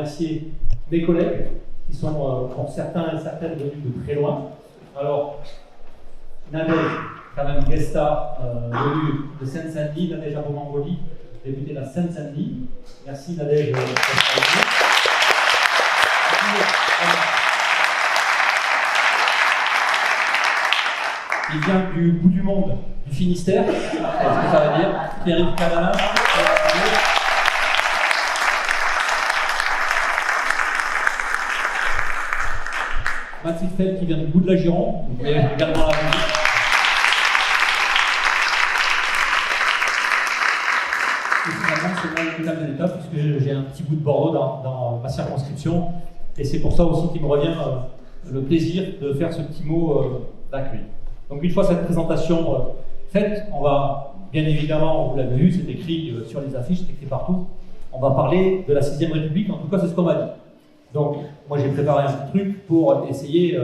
remercier mes collègues qui sont, pour certains et certaines, venus de très loin. Alors, Nadège, quand même guest star, venue de Seine-Saint-Denis, Nadège Abou-Mangoli, députée de la Seine-Saint-Denis. Merci Nadège d'être avec nous. Il vient du bout du monde, du Finistère, c'est ce que ça veut dire. Pierre-Yves Cadalin. Mathilde Feld qui vient du bout de la Gironde, vous pouvez également la musique. Et finalement, c'est moi le de l'État, puisque j'ai un petit bout de Bordeaux dans ma circonscription, et c'est pour ça aussi qu'il me revient le plaisir de faire ce petit mot d'accueil. Donc une fois cette présentation faite, on va, bien évidemment, vous l'avez vu, c'est écrit sur les affiches, c'est écrit partout, on va parler de la 6ème République, en tout cas c'est ce qu'on m'a dit. Donc, moi j'ai préparé un petit truc pour essayer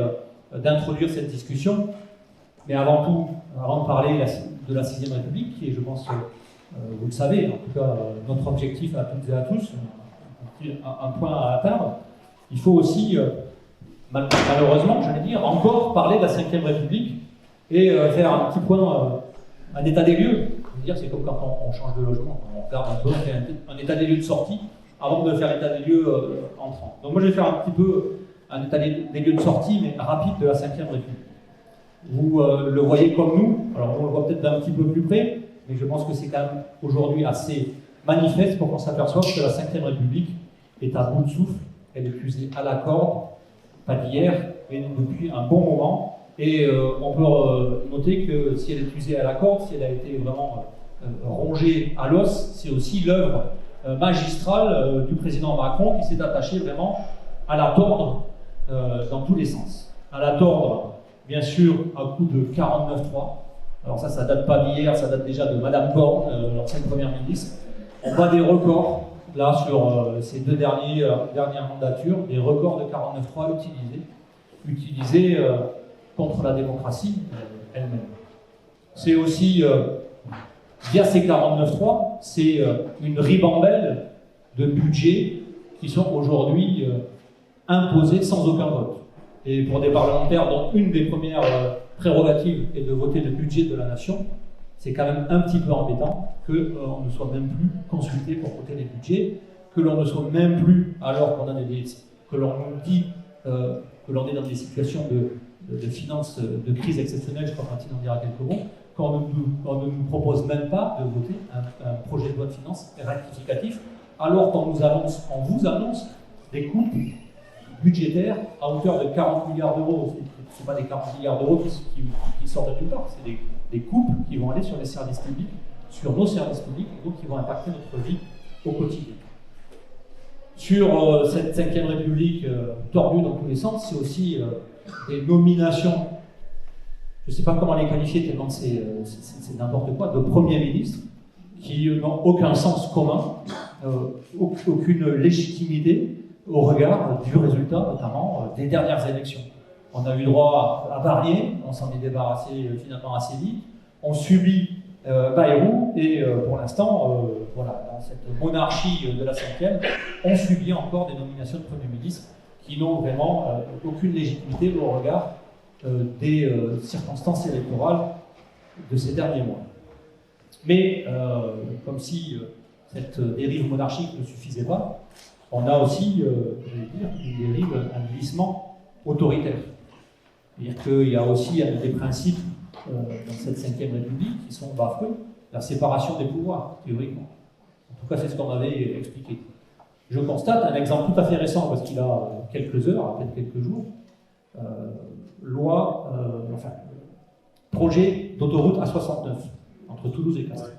d'introduire cette discussion. Mais avant tout, avant de parler de la 6ème République, qui est, je pense, vous le savez, en tout cas notre objectif à toutes et à tous, un point à atteindre, il faut aussi, malheureusement, j'allais dire, encore parler de la 5ème République et faire un petit point, un état des lieux. Je veux dire, c'est comme quand on change de logement, on regarde un peu, on fait un état des lieux de sortie, avant de faire l'état des lieux entrant. Donc moi je vais faire un petit peu un état des lieux de sortie, mais rapide, de la 5ème République. Vous le voyez comme nous, alors on le voit peut-être d'un petit peu plus près, mais je pense que c'est quand même aujourd'hui assez manifeste pour qu'on s'aperçoive que la 5ème République est à bout de souffle, elle est usée à la corde, pas d'hier, mais depuis un bon moment. Et on peut noter que si elle est usée à la corde, si elle a été vraiment rongée à l'os, c'est aussi l'œuvre magistrale du président Macron qui s'est attaché vraiment à la tordre dans tous les sens. À la tordre, bien sûr, à coup de 49.3. Alors ça date pas d'hier, ça date déjà de Madame Borne, l'ancienne première ministre. On bat des records, là, sur ces deux dernières mandatures, des records de 49.3 utilisés contre la démocratie elle-même. C'est aussi, via ces 49.3, c'est une ribambelle de budgets qui sont aujourd'hui imposés sans aucun vote. Et pour des parlementaires dont une des premières prérogatives est de voter le budget de la nation, c'est quand même un petit peu embêtant qu'on ne soit même plus consulté pour voter les budgets, que l'on ne soit même plus, alors qu'on a que l'on nous dit que l'on est dans des situations de finances, de crise exceptionnelle, je crois que Martine en dira quelques mots, qu'on ne nous propose même pas de voter un projet de loi de finances rectificatif, alors qu'on vous annonce des coupes budgétaires à hauteur de 40 milliards d'euros. Ce ne sont pas des 40 milliards d'euros qui sortent de nulle part, c'est des coupes qui vont aller sur les services publics, sur nos services publics, et donc qui vont impacter notre vie au quotidien. Sur cette 5ème République tordue dans tous les sens, c'est aussi des nominations, je ne sais pas comment les qualifier tellement c'est n'importe quoi, de premiers ministres qui n'ont aucun sens commun, aucune légitimité au regard du résultat, notamment des dernières élections. On a eu droit à Barnier, on s'en est débarrassé finalement assez vite, on subit Bayrou, et pour l'instant, voilà, dans cette monarchie de la 5e, on subit encore des nominations de Premier ministre qui n'ont vraiment aucune légitimité au regard des circonstances électorales de ces derniers mois. Mais, comme si cette dérive monarchique ne suffisait pas, on a aussi, une dérive, un glissement autoritaire. C'est-à-dire qu'il y a aussi des principes dans cette 5ème République qui sont bafoués, la séparation des pouvoirs, théoriquement. En tout cas, c'est ce qu'on m'avait expliqué. Je constate un exemple tout à fait récent, parce qu'il a quelques heures, à peine quelques jours, projet d'autoroute A69, entre Toulouse et Castres.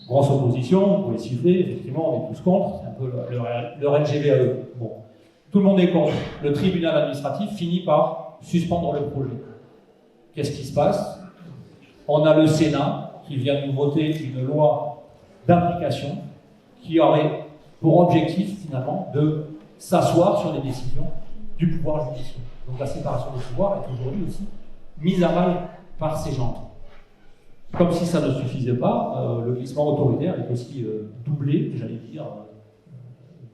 Grosse opposition, vous pouvez siffler, effectivement, on est tous contre, c'est un peu leur LGBAE. Bon, tout le monde est contre. Le tribunal administratif finit par suspendre le projet. Qu'est-ce qui se passe? On a le Sénat qui vient nous voter une loi d'application qui aurait pour objectif, finalement, de s'asseoir sur les décisions du pouvoir judiciaire. Donc la séparation des pouvoirs est aujourd'hui aussi mise à mal par ces gens. Comme si ça ne suffisait pas, le glissement autoritaire est aussi doublé, j'allais dire,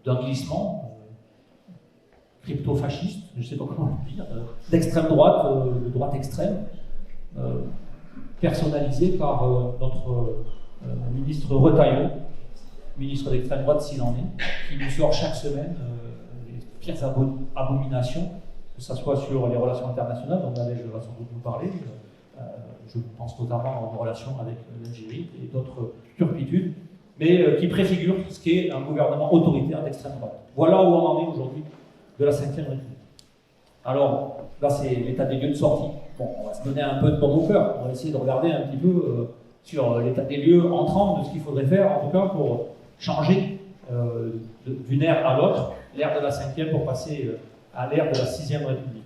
d'un glissement crypto-fasciste, je ne sais pas comment le dire, d'extrême droite, de droite extrême, personnalisé par notre ministre Retailleau, ministre d'extrême droite s'il en est, qui nous sort chaque semaine les pires abominations, que ce soit sur les relations internationales, dont Nadège va sans doute nous parler, je pense notamment en relation avec l'Algérie et d'autres turpitudes, mais qui préfigure ce qu'est un gouvernement autoritaire d'extrême droite. Voilà où on en est aujourd'hui de la Ve République. Alors, là c'est l'état des lieux de sortie. Bon, on va se donner un peu de baume au cœur, on va essayer de regarder un petit peu sur l'état des lieux entrant de ce qu'il faudrait faire, en tout cas pour changer d'une ère à l'autre, l'ère de la Ve pour passer à l'ère de la Sixième République.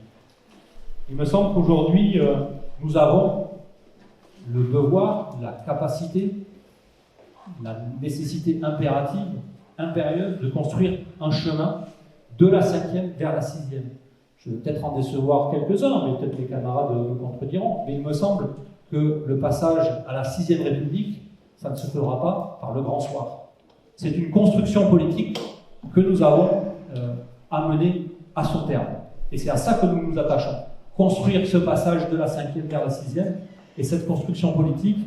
Il me semble qu'aujourd'hui, nous avons le devoir, la capacité, la nécessité impérative, impérieuse de construire un chemin de la Ve vers la Sixième. Je vais peut-être en décevoir quelques-uns, mais peut-être les camarades me contrediront, mais il me semble que le passage à la Sixième République, ça ne se fera pas par le grand soir. C'est une construction politique que nous avons à mener à son terme. Et c'est à ça que nous nous attachons. Construire ce passage de la Ve vers la Sixième, et cette construction politique,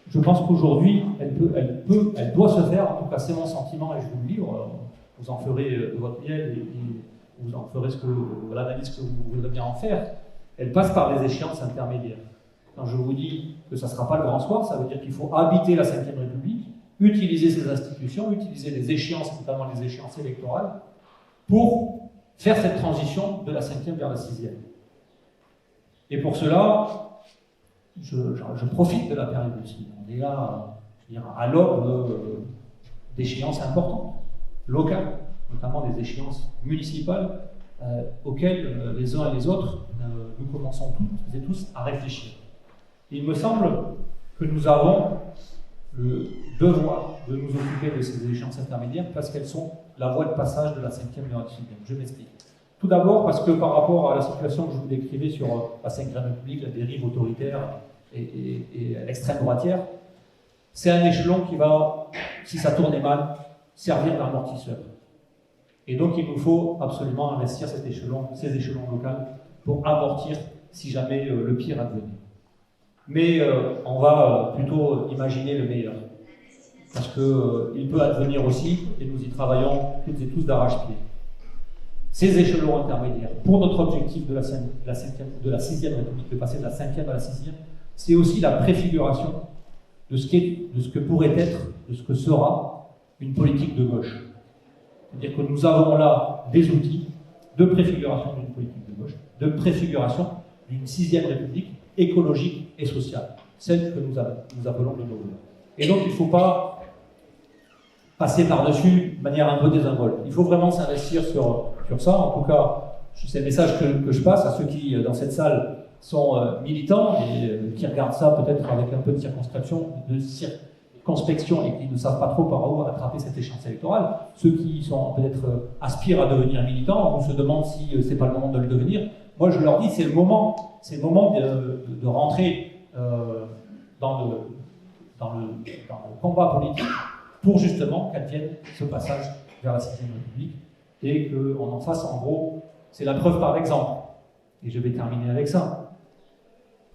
je pense qu'aujourd'hui, elle doit se faire, en tout cas c'est mon sentiment, et je vous le livre, vous en ferez de votre miel, et vous en ferez l'analyse que vous voudrez bien en faire. Elle passe par des échéances intermédiaires. Quand je vous dis que ça ne sera pas le grand soir, ça veut dire qu'il faut habiter la Ve République, utiliser ces institutions, utiliser les échéances, notamment les échéances électorales, pour faire cette transition de la Ve vers la Sixième. Et pour cela, je profite de la période aussi. On est là, à l'aube d'échéances importantes, locales, notamment des échéances municipales, auxquelles les uns et les autres, nous commençons toutes et tous à réfléchir. Il me semble que nous avons le devoir de nous occuper de ces échéances intermédiaires parce qu'elles sont la voie de passage de la Ve vers la Sixième. Je m'explique. Tout d'abord parce que par rapport à la situation que je vous décrivais sur la Ve République, la dérive autoritaire et l'extrême droitière, c'est un échelon qui va, si ça tournait mal, servir d'amortisseur. Et donc il nous faut absolument investir ces échelons locaux pour amortir si jamais le pire advenait. Mais on va plutôt imaginer le meilleur. Parce qu'il peut advenir aussi, et nous y travaillons toutes et tous d'arrache-pied. Ces échelons intermédiaires, pour notre objectif de la Sixième République, de passer de la Ve à la Sixième, c'est aussi la préfiguration de ce que pourrait être, de ce que sera une politique de gauche. C'est-à-dire que nous avons là des outils de préfiguration d'une politique de gauche, de préfiguration d'une Sixième République écologique et sociale, celle que nous appelons de nos voeux. Et donc il ne faut pas passer par-dessus de manière un peu désinvolte. Il faut vraiment s'investir sur ça. En tout cas, c'est le message que je passe à ceux qui, dans cette salle, sont militants et qui regardent ça peut-être avec un peu de circonspection et qui ne savent pas trop par où attraper cette échéance électorale. Ceux qui sont peut-être aspirent à devenir militants ou se demandent si c'est pas le moment de le devenir. Moi, je leur dis, c'est le moment de rentrer dans le combat politique pour justement qu'advienne ce passage vers la Sixième République et qu'on en fasse, en gros, c'est la preuve par l'exemple. Et je vais terminer avec ça.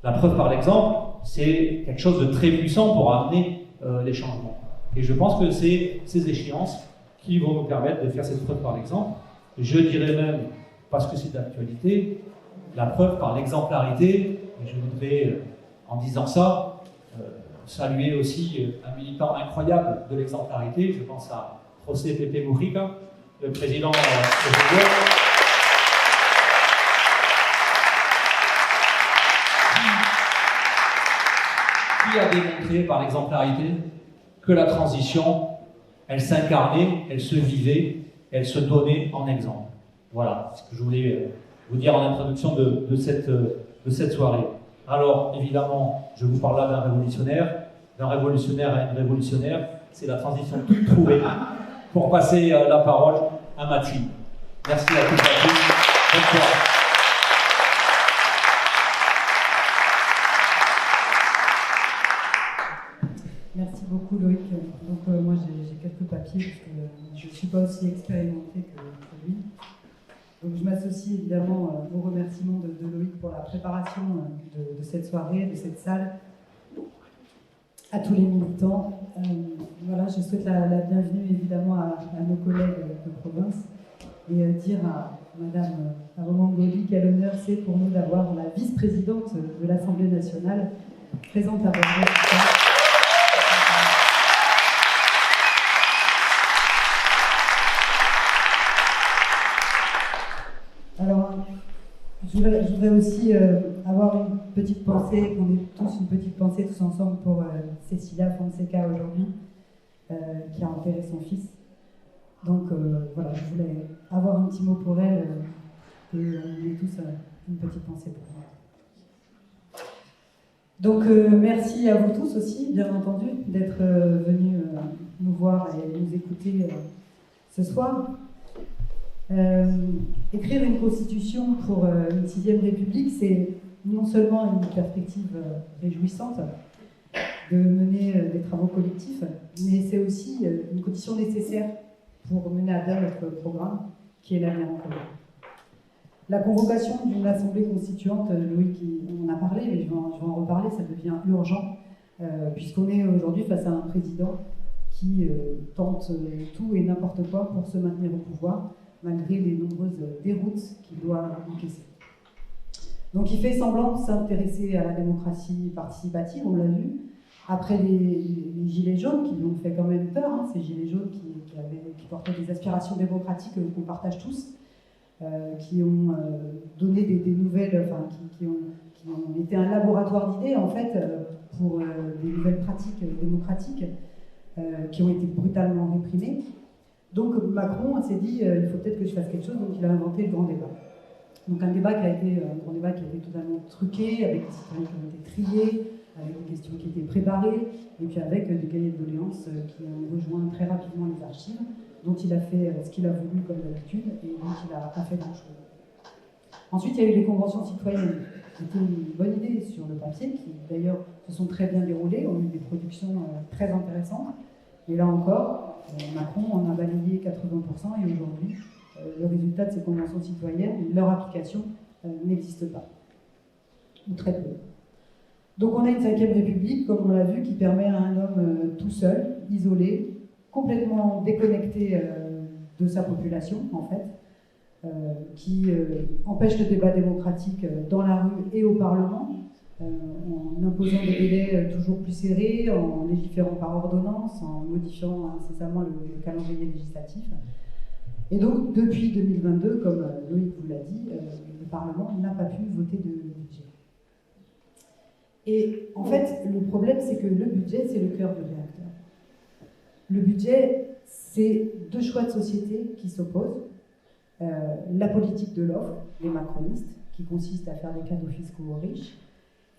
La preuve par l'exemple, c'est quelque chose de très puissant pour amener les changements. Et je pense que c'est ces échéances qui vont nous permettre de faire cette preuve par l'exemple. Je dirais même, parce que c'est d'actualité, la preuve par l'exemplarité. Et je voudrais, en disant ça, saluer aussi un militant incroyable de l'exemplarité. Je pense à José Pepe Mujica, le président de qui a démontré par l'exemplarité que la transition, elle s'incarnait, elle se vivait, elle se donnait en exemple. Voilà ce que je voulais vous dire en introduction de cette soirée. Alors, évidemment, je vous parle là d'un révolutionnaire à une révolutionnaire. C'est la transition toute trouvée pour passer la parole à Mathilde. Merci à toutes et à tous. Bonne soirée. Merci beaucoup Loïc. Donc moi j'ai quelques papiers parce que je ne suis pas aussi expérimentée que lui. Donc je m'associe évidemment aux remerciements de Loïc pour la préparation de cette soirée, de cette salle, à tous les militants. Voilà, je souhaite la bienvenue évidemment à nos collègues de province et dire à Madame Aromangoli quel honneur c'est pour nous d'avoir la vice-présidente de l'Assemblée nationale présente à votre. Alors, je voudrais aussi avoir une petite pensée, qu'on ait tous une petite pensée tous ensemble pour Cecilia Fonseca aujourd'hui, qui a enterré son fils. Donc voilà, je voulais avoir un petit mot pour elle et on ait tous une petite pensée pour elle. Donc merci à vous tous aussi, bien entendu, d'être venus nous voir et nous écouter ce soir. Écrire une constitution pour une 6e République, c'est non seulement une perspective réjouissante de mener des travaux collectifs, mais c'est aussi une condition nécessaire pour mener à bien notre programme, qui est l'avenir en commun. La convocation d'une assemblée constituante, Loïc en a parlé, mais je vais en reparler, ça devient urgent, puisqu'on est aujourd'hui face à un président qui tente tout et n'importe quoi pour se maintenir au pouvoir, malgré les nombreuses déroutes qu'il doit encaisser. Donc il fait semblant de s'intéresser à la démocratie participative, on l'a vu, après les gilets jaunes qui lui ont fait quand même peur, hein, ces gilets jaunes qui portaient des aspirations démocratiques qu'on partage tous, qui ont donné des nouvelles, enfin qui ont été un laboratoire d'idées en fait pour des nouvelles pratiques démocratiques qui ont été brutalement réprimées. Donc Macron s'est dit il faut peut-être que je fasse quelque chose, donc il a inventé le grand débat. Donc un grand débat qui a été totalement truqué, avec des citoyens qui ont été triés, avec des questions qui étaient préparées, et puis avec des cahiers de doléances qui ont rejoint très rapidement les archives, dont il a fait ce qu'il a voulu comme d'habitude, et dont il n'a pas fait grand-chose. Ensuite, il y a eu les conventions citoyennes. C'était une bonne idée sur le papier, qui d'ailleurs se sont très bien déroulées, ont eu des productions très intéressantes. Et là encore, Macron en a balayé 80%, et aujourd'hui, le résultat de ces conventions citoyennes, leur application, n'existe pas. Ou très peu. Donc on a une 5e République, comme on l'a vu, qui permet à un homme tout seul, isolé, complètement déconnecté de sa population, en fait, qui empêche le débat démocratique dans la rue et au Parlement, en imposant des délais toujours plus serrés, en légiférant par ordonnance, en modifiant incessamment le calendrier législatif. Et donc, depuis 2022, comme Loïc vous l'a dit, le Parlement n'a pas pu voter de budget. Et en fait, le problème, c'est que le budget, c'est le cœur du réacteur. Le budget, c'est deux choix de société qui s'opposent. La politique de l'offre, les macronistes, qui consiste à faire des cadeaux fiscaux aux riches,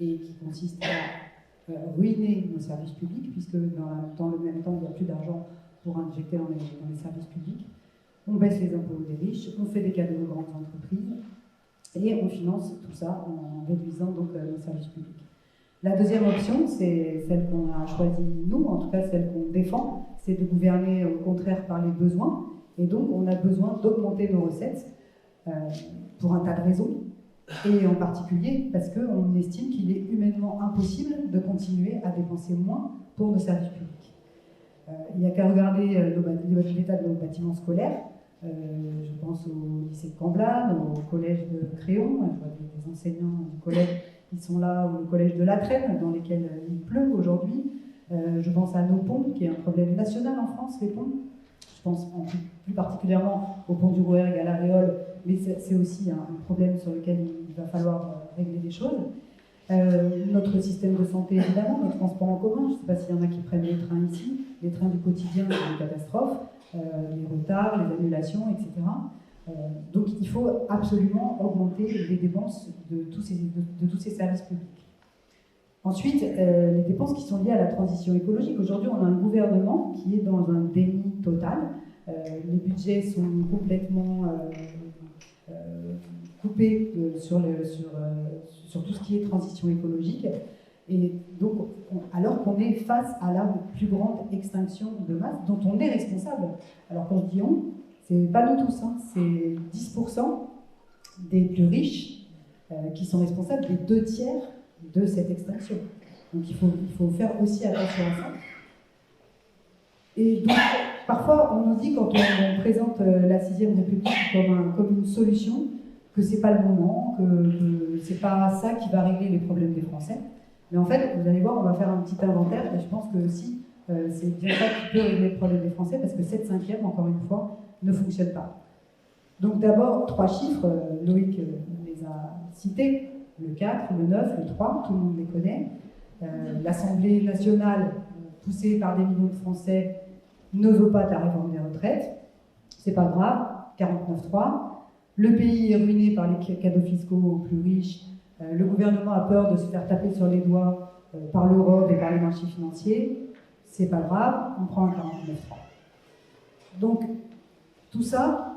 et qui consiste à ruiner nos services publics, puisque dans le même temps, il n'y a plus d'argent pour injecter dans les services publics. On baisse les impôts des riches, on fait des cadeaux aux grandes entreprises, et on finance tout ça en réduisant donc nos services publics. La deuxième option, c'est celle qu'on a choisie nous, en tout cas celle qu'on défend, c'est de gouverner au contraire par les besoins, et donc on a besoin d'augmenter nos recettes pour un tas de raisons, et en particulier parce qu'on estime qu'il est humainement impossible de continuer à dépenser moins pour nos services publics. Il n'y a qu'à regarder l'état de nos bâtiments scolaires. Je pense au lycée de Camblane, au collège de Créon, je vois des enseignants du collège qui sont là, ou le collège de La Trenne, dans lesquels il pleut aujourd'hui. Je pense à nos ponts, qui est un problème national en France, les ponts. Je pense plus particulièrement au pont du Rouergue à la Réole, mais c'est aussi un problème sur lequel il va falloir régler des choses. Notre système de santé, évidemment, notre transport en commun, je ne sais pas s'il y en a qui prennent les trains ici, les trains du quotidien, c'est des catastrophes, les retards, les annulations, etc. Donc il faut absolument augmenter les dépenses de tous ces services publics. Ensuite, les dépenses qui sont liées à la transition écologique. Aujourd'hui, on a un gouvernement qui est dans un déni total. Les budgets sont complètement coupés sur tout ce qui est transition écologique. Et donc, alors qu'on est face à la plus grande extinction de masse dont on est responsable. Alors quand je dis on, c'est pas nous tous, hein, c'est 10% des plus riches qui sont responsables des 2/3 de cette extinction. Donc il faut faire aussi attention à ça. Et donc, parfois, on nous dit, quand on présente la 6ème République comme une solution, que c'est pas le moment, que c'est pas ça qui va régler les problèmes des Français. Mais en fait, vous allez voir, on va faire un petit inventaire, et je pense que aussi, c'est bien ça qui peut régler le problème des Français, parce que cette 5e, encore une fois, ne fonctionne pas. Donc d'abord, 3 chiffres, Loïc les a cités, le 4, le 9, le 3, tout le monde les connaît. L'Assemblée nationale, poussée par des millions de Français, ne veut pas de la réforme des retraites. C'est pas grave, 49.3. Le pays est ruiné par les cadeaux fiscaux aux plus riches. Le gouvernement a peur de se faire taper sur les doigts par l'Europe et par les marchés financiers. C'est pas grave, on prend un 49.3. Donc, tout ça...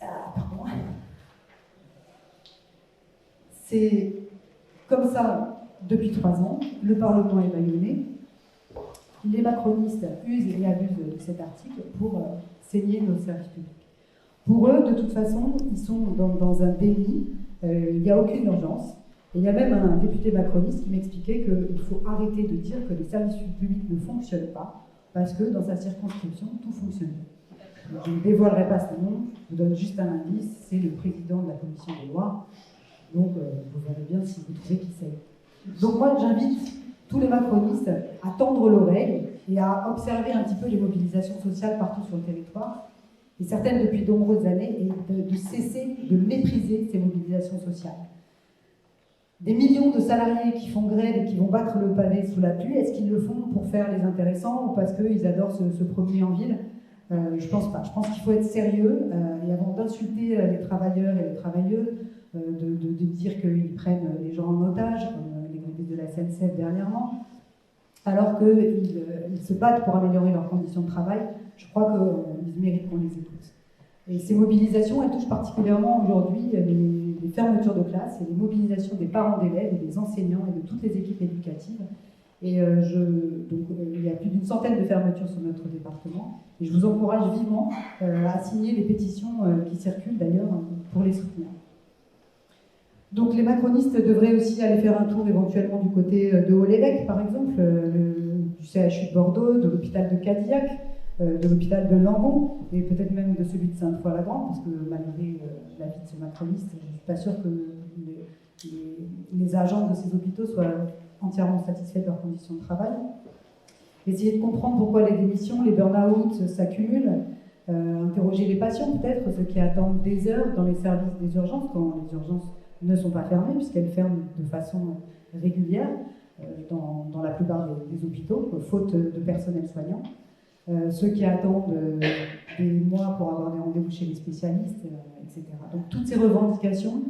pardon. C'est comme ça depuis 3 ans. Le Parlement est bâillonné. Les macronistes usent et abusent de cet article pour saigner nos services publics. Pour eux, de toute façon, ils sont dans un déni. Il n'y a aucune urgence. Et il y a même un député macroniste qui m'expliquait qu'il faut arrêter de dire que les services publics ne fonctionnent pas, parce que dans sa circonscription, tout fonctionne. Je ne dévoilerai pas ce nom, je vous donne juste un indice, c'est le président de la commission des lois. Donc, vous verrez bien si vous trouvez qui c'est. Donc moi, j'invite tous les macronistes à tendre l'oreille et à observer un petit peu les mobilisations sociales partout sur le territoire, et certaines depuis de nombreuses années, et de cesser de mépriser ces mobilisations sociales. Des millions de salariés qui font grève et qui vont battre le pavé sous la pluie, est-ce qu'ils le font pour faire les intéressants ou parce qu'ils adorent se promener en ville ? Je pense pas. Je pense qu'il faut être sérieux et avant d'insulter les travailleurs et les travailleuses, de dire qu'ils prennent les gens en otage, comme les grévistes de la SNCF dernièrement, alors qu'ils se battent pour améliorer leurs conditions de travail, je crois qu'ils méritent qu'on les écoute. Et ces mobilisations, elles touchent particulièrement aujourd'hui les fermetures de classes et les mobilisations des parents d'élèves et des enseignants et de toutes les équipes éducatives. Et donc, il y a plus d'une centaine de fermetures sur notre département. Et je vous encourage vivement à signer les pétitions qui circulent d'ailleurs pour les soutenir. Donc les macronistes devraient aussi aller faire un tour éventuellement du côté de Haut-l'Évêque, par exemple, du CHU de Bordeaux, de l'hôpital de Cadillac, de l'hôpital de Langon, et peut-être même de celui de Sainte-Foy-la-Grande, parce que malgré la vie de ce macroniste, je ne suis pas sûre que les agents de ces hôpitaux soient entièrement satisfaits de leurs conditions de travail. Essayer de comprendre pourquoi les démissions, les burn-out s'accumulent, interroger les patients peut-être, ceux qui attendent des heures dans les services des urgences, quand les urgences ne sont pas fermées, puisqu'elles ferment de façon régulière dans la plupart des hôpitaux, faute de personnel soignant. Ceux qui attendent des mois pour avoir des rendez-vous chez les spécialistes, etc. Donc toutes ces revendications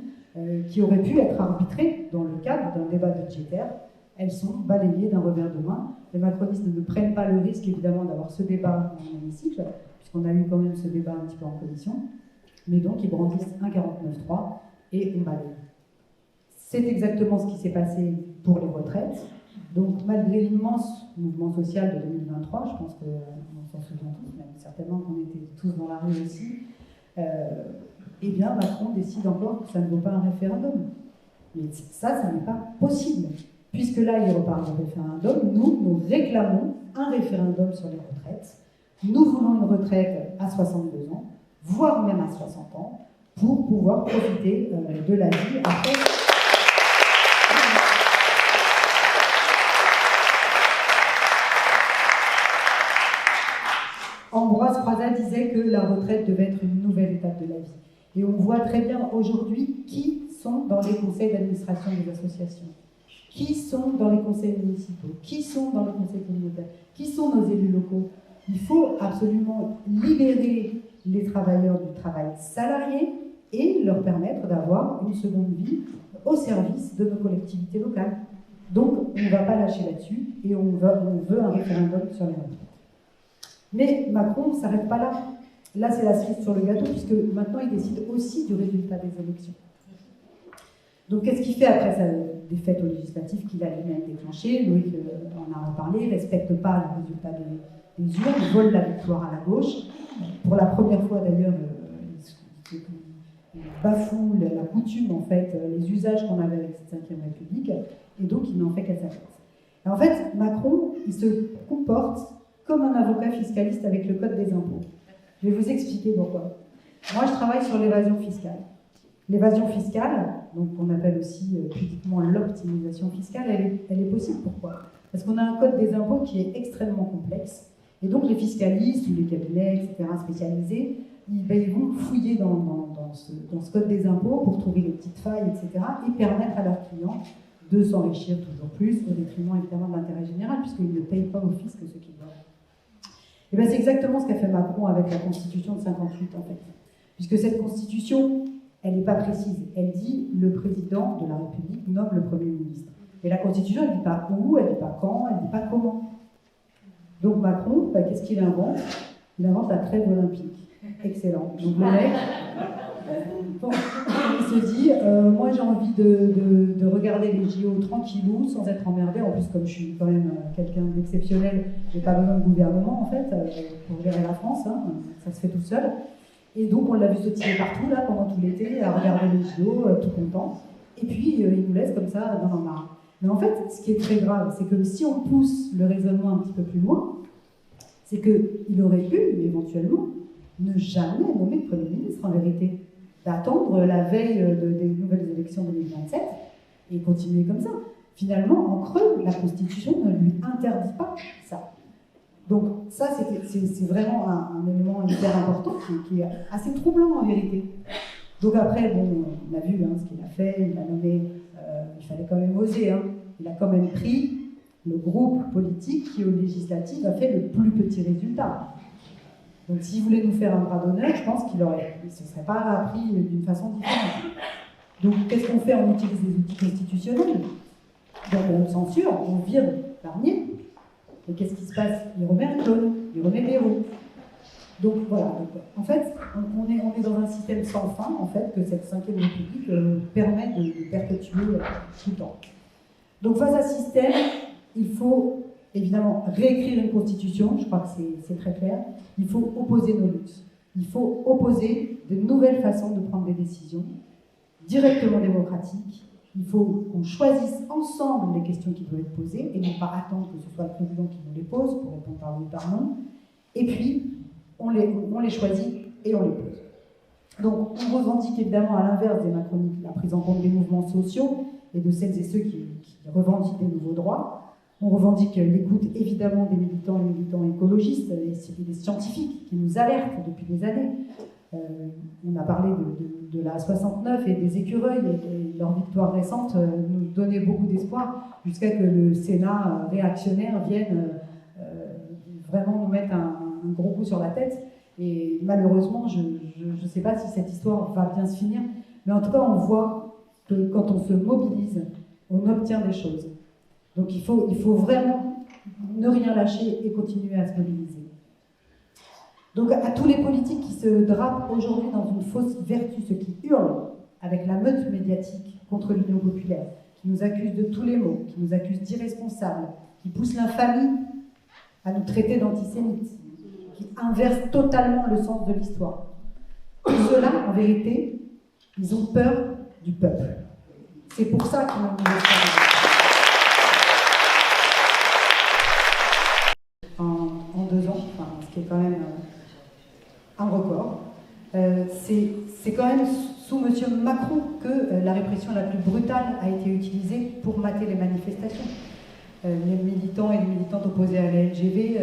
qui auraient pu être arbitrées dans le cadre d'un débat budgétaire, elles sont balayées d'un revers de main. Les macronistes ne prennent pas le risque, évidemment, d'avoir ce débat dans l'hémicycle, puisqu'on a eu quand même ce débat un petit peu en commission, mais donc ils brandissent un 49.3 et on balaye. C'est exactement ce qui s'est passé pour les retraites. Donc, malgré l'immense mouvement social de 2023, je pense qu'on s'en souvient tous, même certainement qu'on était tous dans la rue aussi, eh bien, Macron décide encore que ça ne vaut pas un référendum. Mais ça n'est pas possible. Puisque là, il repart du référendum, nous réclamons un référendum sur les retraites. Nous voulons une retraite à 62 ans, voire même à 60 ans, pour pouvoir profiter de la vie après. Ambroise Croizat disait que la retraite devait être une nouvelle étape de la vie. Et on voit très bien aujourd'hui qui sont dans les conseils d'administration des associations, qui sont dans les conseils municipaux, qui sont dans les conseils communautaires, qui sont nos élus locaux. Il faut absolument libérer les travailleurs du travail salarié et leur permettre d'avoir une seconde vie au service de nos collectivités locales. Donc, on ne va pas lâcher là-dessus et on veut un référendum sur les retraites. Mais Macron ne s'arrête pas là. Là, c'est la cerise sur le gâteau, puisque maintenant, il décide aussi du résultat des élections. Donc, qu'est-ce qu'il fait après sa défaite aux législatives qu'il a lui-même déclenchée? Loïc en a reparlé, ne respecte pas le résultat des urnes, vole la victoire à la gauche. Pour la première fois, d'ailleurs, bafoue la coutume, en fait, les usages qu'on avait avec cette Ve République, et donc il n'en fait qu'à sa tête. Et en fait, Macron, il se comporte comme un avocat fiscaliste avec le code des impôts. Je vais vous expliquer pourquoi. Moi, je travaille sur l'évasion fiscale. L'évasion fiscale, donc qu'on appelle aussi pudiquement l'optimisation fiscale, elle est possible. Pourquoi? Parce qu'on a un code des impôts qui est extrêmement complexe, et donc les fiscalistes ou les cabinets, etc., spécialisés, ils vont fouiller dans ce code des impôts pour trouver les petites failles, etc., et permettre à leurs clients de s'enrichir toujours plus, au détriment évidemment de l'intérêt général, puisqu'ils ne payent pas au fisc ce qu'ils doivent. Et bien c'est exactement ce qu'a fait Macron avec la Constitution de 58, en fait. Puisque cette Constitution, elle n'est pas précise. Elle dit le président de la République nomme le Premier ministre. Et la Constitution, elle ne dit pas où, elle ne dit pas quand, elle ne dit pas comment. Donc Macron, ben, qu'est-ce qu'il invente? Il invente la trêve olympique. Excellent. Donc le mec, il se dit, moi j'ai envie de regarder les JO tranquillou, sans être emmerdé. En plus, comme je suis quand même quelqu'un d'exceptionnel, j'ai pas besoin de gouvernement en fait, pour gérer la France, hein, ça se fait tout seul. Et donc on l'a vu sautiller partout là pendant tout l'été, à regarder les JO, tout content. Et puis il nous laisse comme ça dans l'embarras. Mais en fait, ce qui est très grave, c'est que si on pousse le raisonnement un petit peu plus loin, c'est qu'il aurait pu, éventuellement, ne jamais nommer le Premier ministre en vérité. D'attendre la veille des nouvelles élections 2027 et continuer comme ça. Finalement, en creux, la Constitution ne lui interdit pas ça. Donc ça, c'est vraiment un élément hyper important qui est assez troublant en vérité. Donc après, bon, on a vu hein, ce qu'il a fait, il a nommé, il fallait quand même oser, hein, il a quand même pris le groupe politique qui, au législatif, a fait le plus petit résultat. Donc s'il voulait nous faire un bras d'honneur, je pense qu'il ne se serait pas appris d'une façon différente. Donc qu'est-ce qu'on fait? On utilise les outils constitutionnels. Donc on censure, on vire Barnier. Et qu'est-ce qui se passe? Il remet un clone, il remet Bayrou. Donc voilà, donc, en fait, on est dans un système sans fin, en fait, que cette Ve République permet de perpétuer tout le temps. Donc face à ce système, il faut évidemment réécrire une constitution, je crois que c'est très clair. Il faut opposer nos luttes. Il faut opposer de nouvelles façons de prendre des décisions, directement démocratiques. Il faut qu'on choisisse ensemble les questions qui doivent être posées et non pas attendre que ce soit le président qui nous les pose pour répondre par oui ou par non. Et puis, on les choisit et on les pose. Donc, on revendique évidemment à l'inverse des macroniques la prise en compte des mouvements sociaux et de celles et ceux qui revendiquent des nouveaux droits. On revendique l'écoute évidemment des militants et militants écologistes et des scientifiques qui nous alertent depuis des années. On a parlé de la 69 et des écureuils et leur victoire récente nous donnait beaucoup d'espoir jusqu'à que le Sénat réactionnaire vienne vraiment nous mettre un gros coup sur la tête. Et malheureusement, je ne sais pas si cette histoire va bien se finir, mais en tout cas, on voit que quand on se mobilise, on obtient des choses. Donc il faut vraiment ne rien lâcher et continuer à se mobiliser. Donc à tous les politiques qui se drapent aujourd'hui dans une fausse vertu, ceux qui hurlent avec la meute médiatique contre l'Union populaire, qui nous accusent de tous les maux, qui nous accusent d'irresponsables, qui poussent l'infamie à nous traiter d'antisémites, qui inversent totalement le sens de l'histoire. Tout cela, en vérité, ils ont peur du peuple. C'est pour ça qu'ils ont voulu faire. En 2 ans, enfin, ce qui est quand même un record. C'est quand même sous M. Macron que la répression la plus brutale a été utilisée pour mater les manifestations. Les militants et les militantes opposés à la LGV,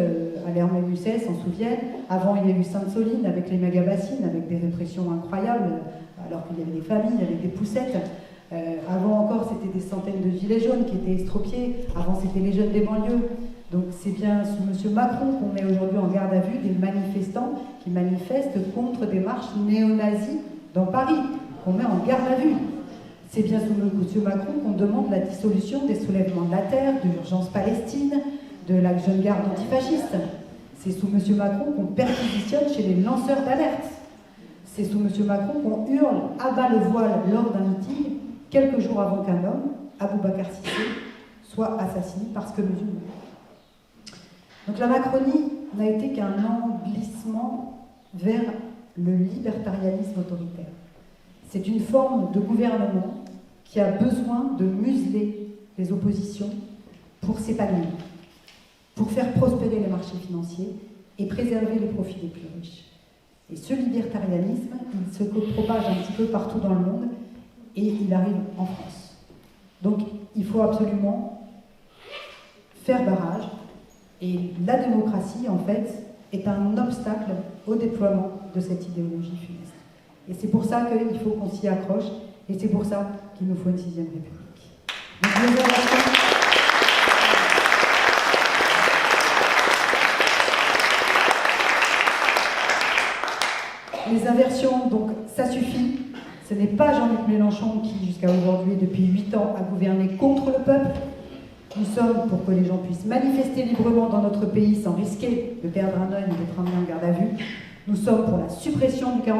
à l'Hermès Musset, s'en souviennent. Avant, il y a eu Sainte-Soline avec les méga-bassines, avec des répressions incroyables, alors qu'il y avait des familles, avec des poussettes. Avant encore, c'était des centaines de gilets jaunes qui étaient estropiés. Avant, c'était les jeunes des banlieues. Donc c'est bien sous M. Macron qu'on met aujourd'hui en garde à vue des manifestants qui manifestent contre des marches néo-nazis dans Paris, qu'on met en garde à vue. C'est bien sous M. Macron qu'on demande la dissolution des soulèvements de la terre, de l'urgence Palestine, de la jeune garde antifasciste. C'est sous M. Macron qu'on perquisitionne chez les lanceurs d'alerte. C'est sous M. Macron qu'on hurle « à bas le voile » lors d'un meeting, quelques jours avant qu'un homme, Aboubacar Cissé, soit assassiné parce que musulman. Donc la Macronie n'a été qu'un lent glissement vers le libertarianisme autoritaire. C'est une forme de gouvernement qui a besoin de museler les oppositions pour s'épanouir, pour faire prospérer les marchés financiers et préserver les profits des plus riches. Et ce libertarianisme, il se propage un petit peu partout dans le monde et il arrive en France. Donc il faut absolument faire barrage et la démocratie, en fait, est un obstacle au déploiement de cette idéologie funeste. Et c'est pour ça qu'il faut qu'on s'y accroche et c'est pour ça qu'il nous faut une 6e République. Donc, les inversions, donc ça suffit. Ce n'est pas Jean-Luc Mélenchon qui, jusqu'à aujourd'hui, depuis 8 ans, a gouverné contre le peuple. Nous sommes pour que les gens puissent manifester librement dans notre pays sans risquer de perdre un œil ou d'être mis en garde à vue. Nous sommes pour la suppression du 49.3,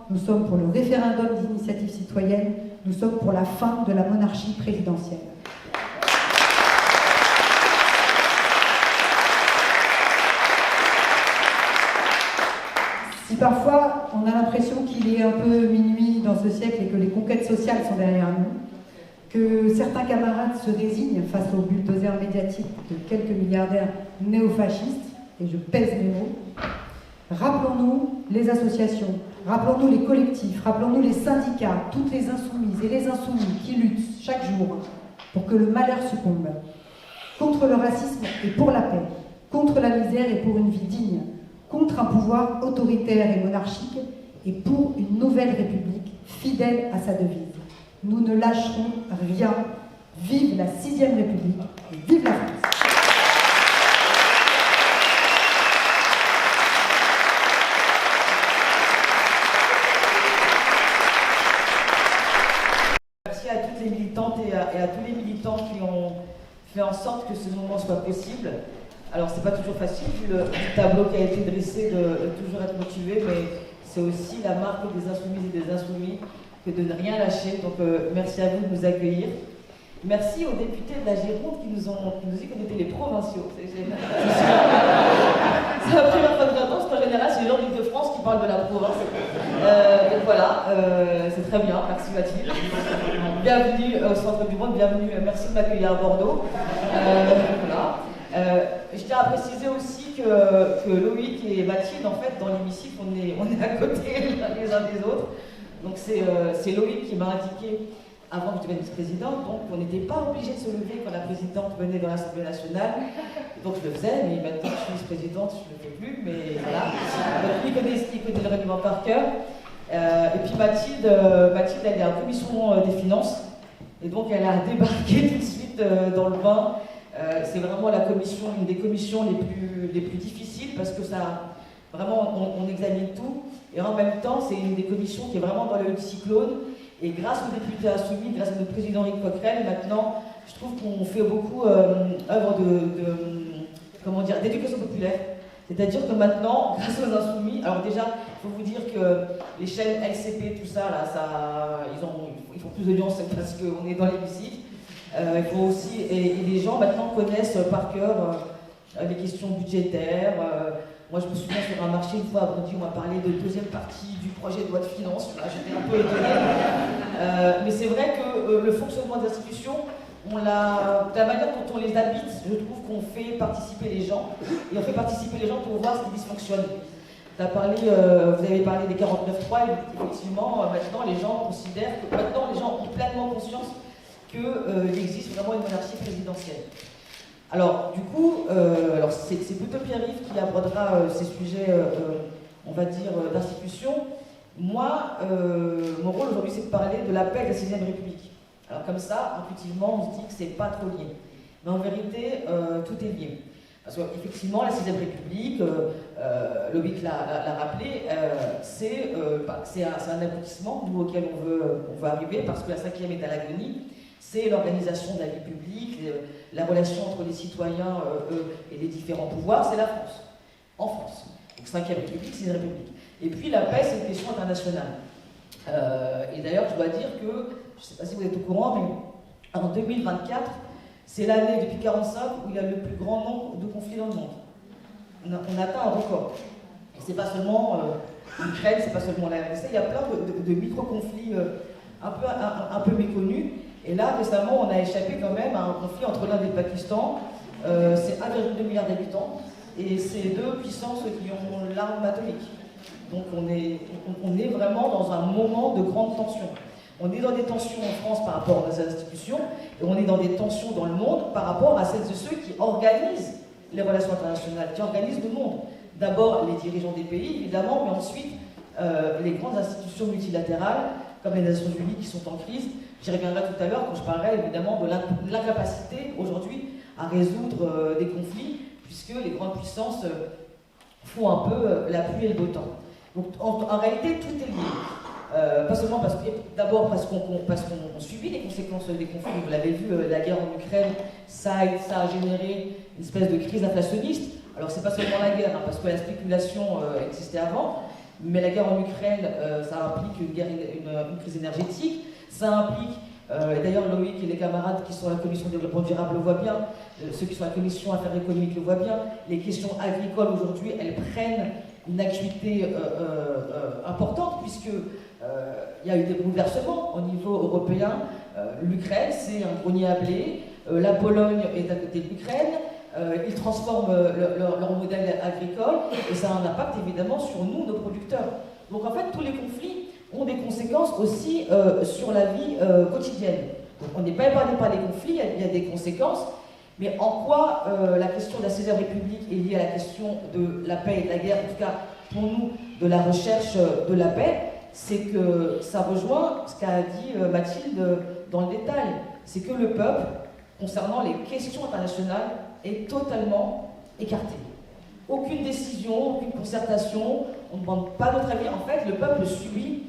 nous sommes pour le référendum d'initiative citoyenne, nous sommes pour la fin de la monarchie présidentielle. Si parfois on a l'impression qu'il est un peu minuit dans ce siècle et que les conquêtes sociales sont derrière nous, que certains camarades se résignent face au bulldozer médiatique de quelques milliardaires néofascistes, et je pèse mes mots, rappelons-nous les associations, rappelons-nous les collectifs, rappelons-nous les syndicats, toutes les insoumises et les insoumis qui luttent chaque jour pour que le malheur succombe, contre le racisme et pour la paix, contre la misère et pour une vie digne, contre un pouvoir autoritaire et monarchique et pour une nouvelle république fidèle à sa devise. Nous ne lâcherons rien. Vive la 6e République et vive la France. Merci à toutes les militantes et à tous les militants qui ont fait en sorte que ce moment soit possible. Alors c'est pas toujours facile vu le tableau qui a été dressé de toujours être motivé, mais c'est aussi la marque des insoumises et des insoumis que de ne rien lâcher. Donc merci à vous de nous accueillir. Merci aux députés de la Gironde qui nous ont dit qu'on était les provinciaux. Ça a pris un peu de temps, parce qu'en général, c'est les gens de l'Île-de-France qui parlent de la province. Donc voilà, c'est très bien, merci Mathilde. Bienvenue au Centre du Monde, bienvenue, merci de m'accueillir à Bordeaux. Voilà. Je tiens à préciser aussi que Loïc et Mathilde, en fait, dans l'hémicycle, on est à côté les uns des autres. Donc c'est Loïc qui m'a indiqué, avant que je devienne vice-présidente, donc on n'était pas obligé de se lever quand la présidente venait dans l'Assemblée nationale. Donc je le faisais, mais maintenant que je suis vice-présidente, je ne le fais plus, mais voilà. Donc il connaît le règlement par cœur. Et puis Mathilde, elle est en commission des finances, et donc elle a débarqué tout de suite dans le bain. C'est vraiment une des commissions les plus difficiles, parce que ça, vraiment, on examine tout. Et en même temps, c'est une des commissions qui est vraiment dans le cyclone. Et grâce aux députés insoumis, grâce à notre président Éric Coquerel, maintenant, je trouve qu'on fait beaucoup œuvre d'éducation populaire. C'est-à-dire que maintenant, grâce aux insoumis, alors déjà, il faut vous dire que les chaînes LCP, tout ça, là, ils font plus d'audience parce qu'on est dans l'hémicycle. Il faut aussi, et les gens maintenant connaissent par cœur les questions budgétaires. Moi, je me souviens sur un marché, une fois à Bondy, on m'a parlé de deuxième partie du projet de loi de finances. J'étais un peu étonnée. Mais c'est vrai que le fonctionnement des institutions, de la manière dont on les habite, je trouve qu'on fait participer les gens. Et on fait participer les gens pour voir ce qui dysfonctionne. Vous avez parlé des 49.3, et effectivement, maintenant, les gens considèrent que maintenant, les gens ont pleinement conscience qu'il existe vraiment une monarchie présidentielle. Alors, du coup, c'est plutôt Pierre-Yves qui abordera ces sujets, on va dire, d'institution. Moi, mon rôle aujourd'hui, c'est de parler de l'appel de la 6e République. Alors, comme ça, intuitivement, on se dit que c'est pas trop lié. Mais en vérité, tout est lié. Parce qu'effectivement, la 6e République, Loïc l'a rappelé, c'est un aboutissement auquel on veut arriver, parce que la 5e est à l'agonie. C'est l'organisation de la vie publique, la relation entre les citoyens et les différents pouvoirs, c'est la France. En France. Donc 5e République, 6e République. Et puis la paix, c'est une question internationale. Et d'ailleurs, je dois dire que, je ne sais pas si vous êtes au courant, mais en 2024, c'est l'année depuis 1945 où il y a le plus grand nombre de conflits dans le monde. On atteint un record. Et c'est pas seulement l'Ukraine, c'est pas seulement la RDC, il y a plein de micro-conflits un peu méconnus. Et là, récemment, on a échappé quand même à un conflit entre l'Inde et le Pakistan. C'est 1,2 milliard d'habitants, et c'est deux puissances qui ont l'arme atomique. Donc on est vraiment dans un moment de grande tension. On est dans des tensions en France par rapport aux institutions, et on est dans des tensions dans le monde par rapport à celles et ceux qui organisent les relations internationales, qui organisent le monde. D'abord les dirigeants des pays, évidemment, mais ensuite les grandes institutions multilatérales, comme les Nations Unies qui sont en crise. J'y reviendrai tout à l'heure quand je parlerai évidemment de l'incapacité aujourd'hui à résoudre des conflits, puisque les grandes puissances font un peu la pluie et le beau temps. Donc en réalité, tout est lié. Pas seulement d'abord parce qu'on subit les conséquences des conflits. Vous l'avez vu, la guerre en Ukraine, ça a généré une espèce de crise inflationniste. Alors c'est pas seulement la guerre, hein, parce que la spéculation existait avant, mais la guerre en Ukraine, ça implique une crise énergétique, ça implique, et d'ailleurs Loïc et les camarades qui sont à la commission de développement durable le voient bien, ceux qui sont à la commission affaires économiques le voient bien, les questions agricoles aujourd'hui, elles prennent une acuité importante, puisque il y a eu des bouleversements au niveau européen. L'Ukraine, c'est un grenier à blé, la Pologne est à côté de l'Ukraine, ils transforment leur modèle agricole, et ça a un impact évidemment sur nous, nos producteurs. Donc en fait, tous les conflits ont des conséquences aussi sur la vie quotidienne. Donc, on n'est pas épargné par les conflits, il y a des conséquences, mais en quoi la question de la 16e République est liée à la question de la paix et de la guerre, en tout cas pour nous, de la recherche de la paix, c'est que ça rejoint ce qu'a dit Mathilde dans le détail, c'est que le peuple, concernant les questions internationales, est totalement écarté. Aucune décision, aucune concertation, on ne demande pas notre avis. En fait, le peuple subit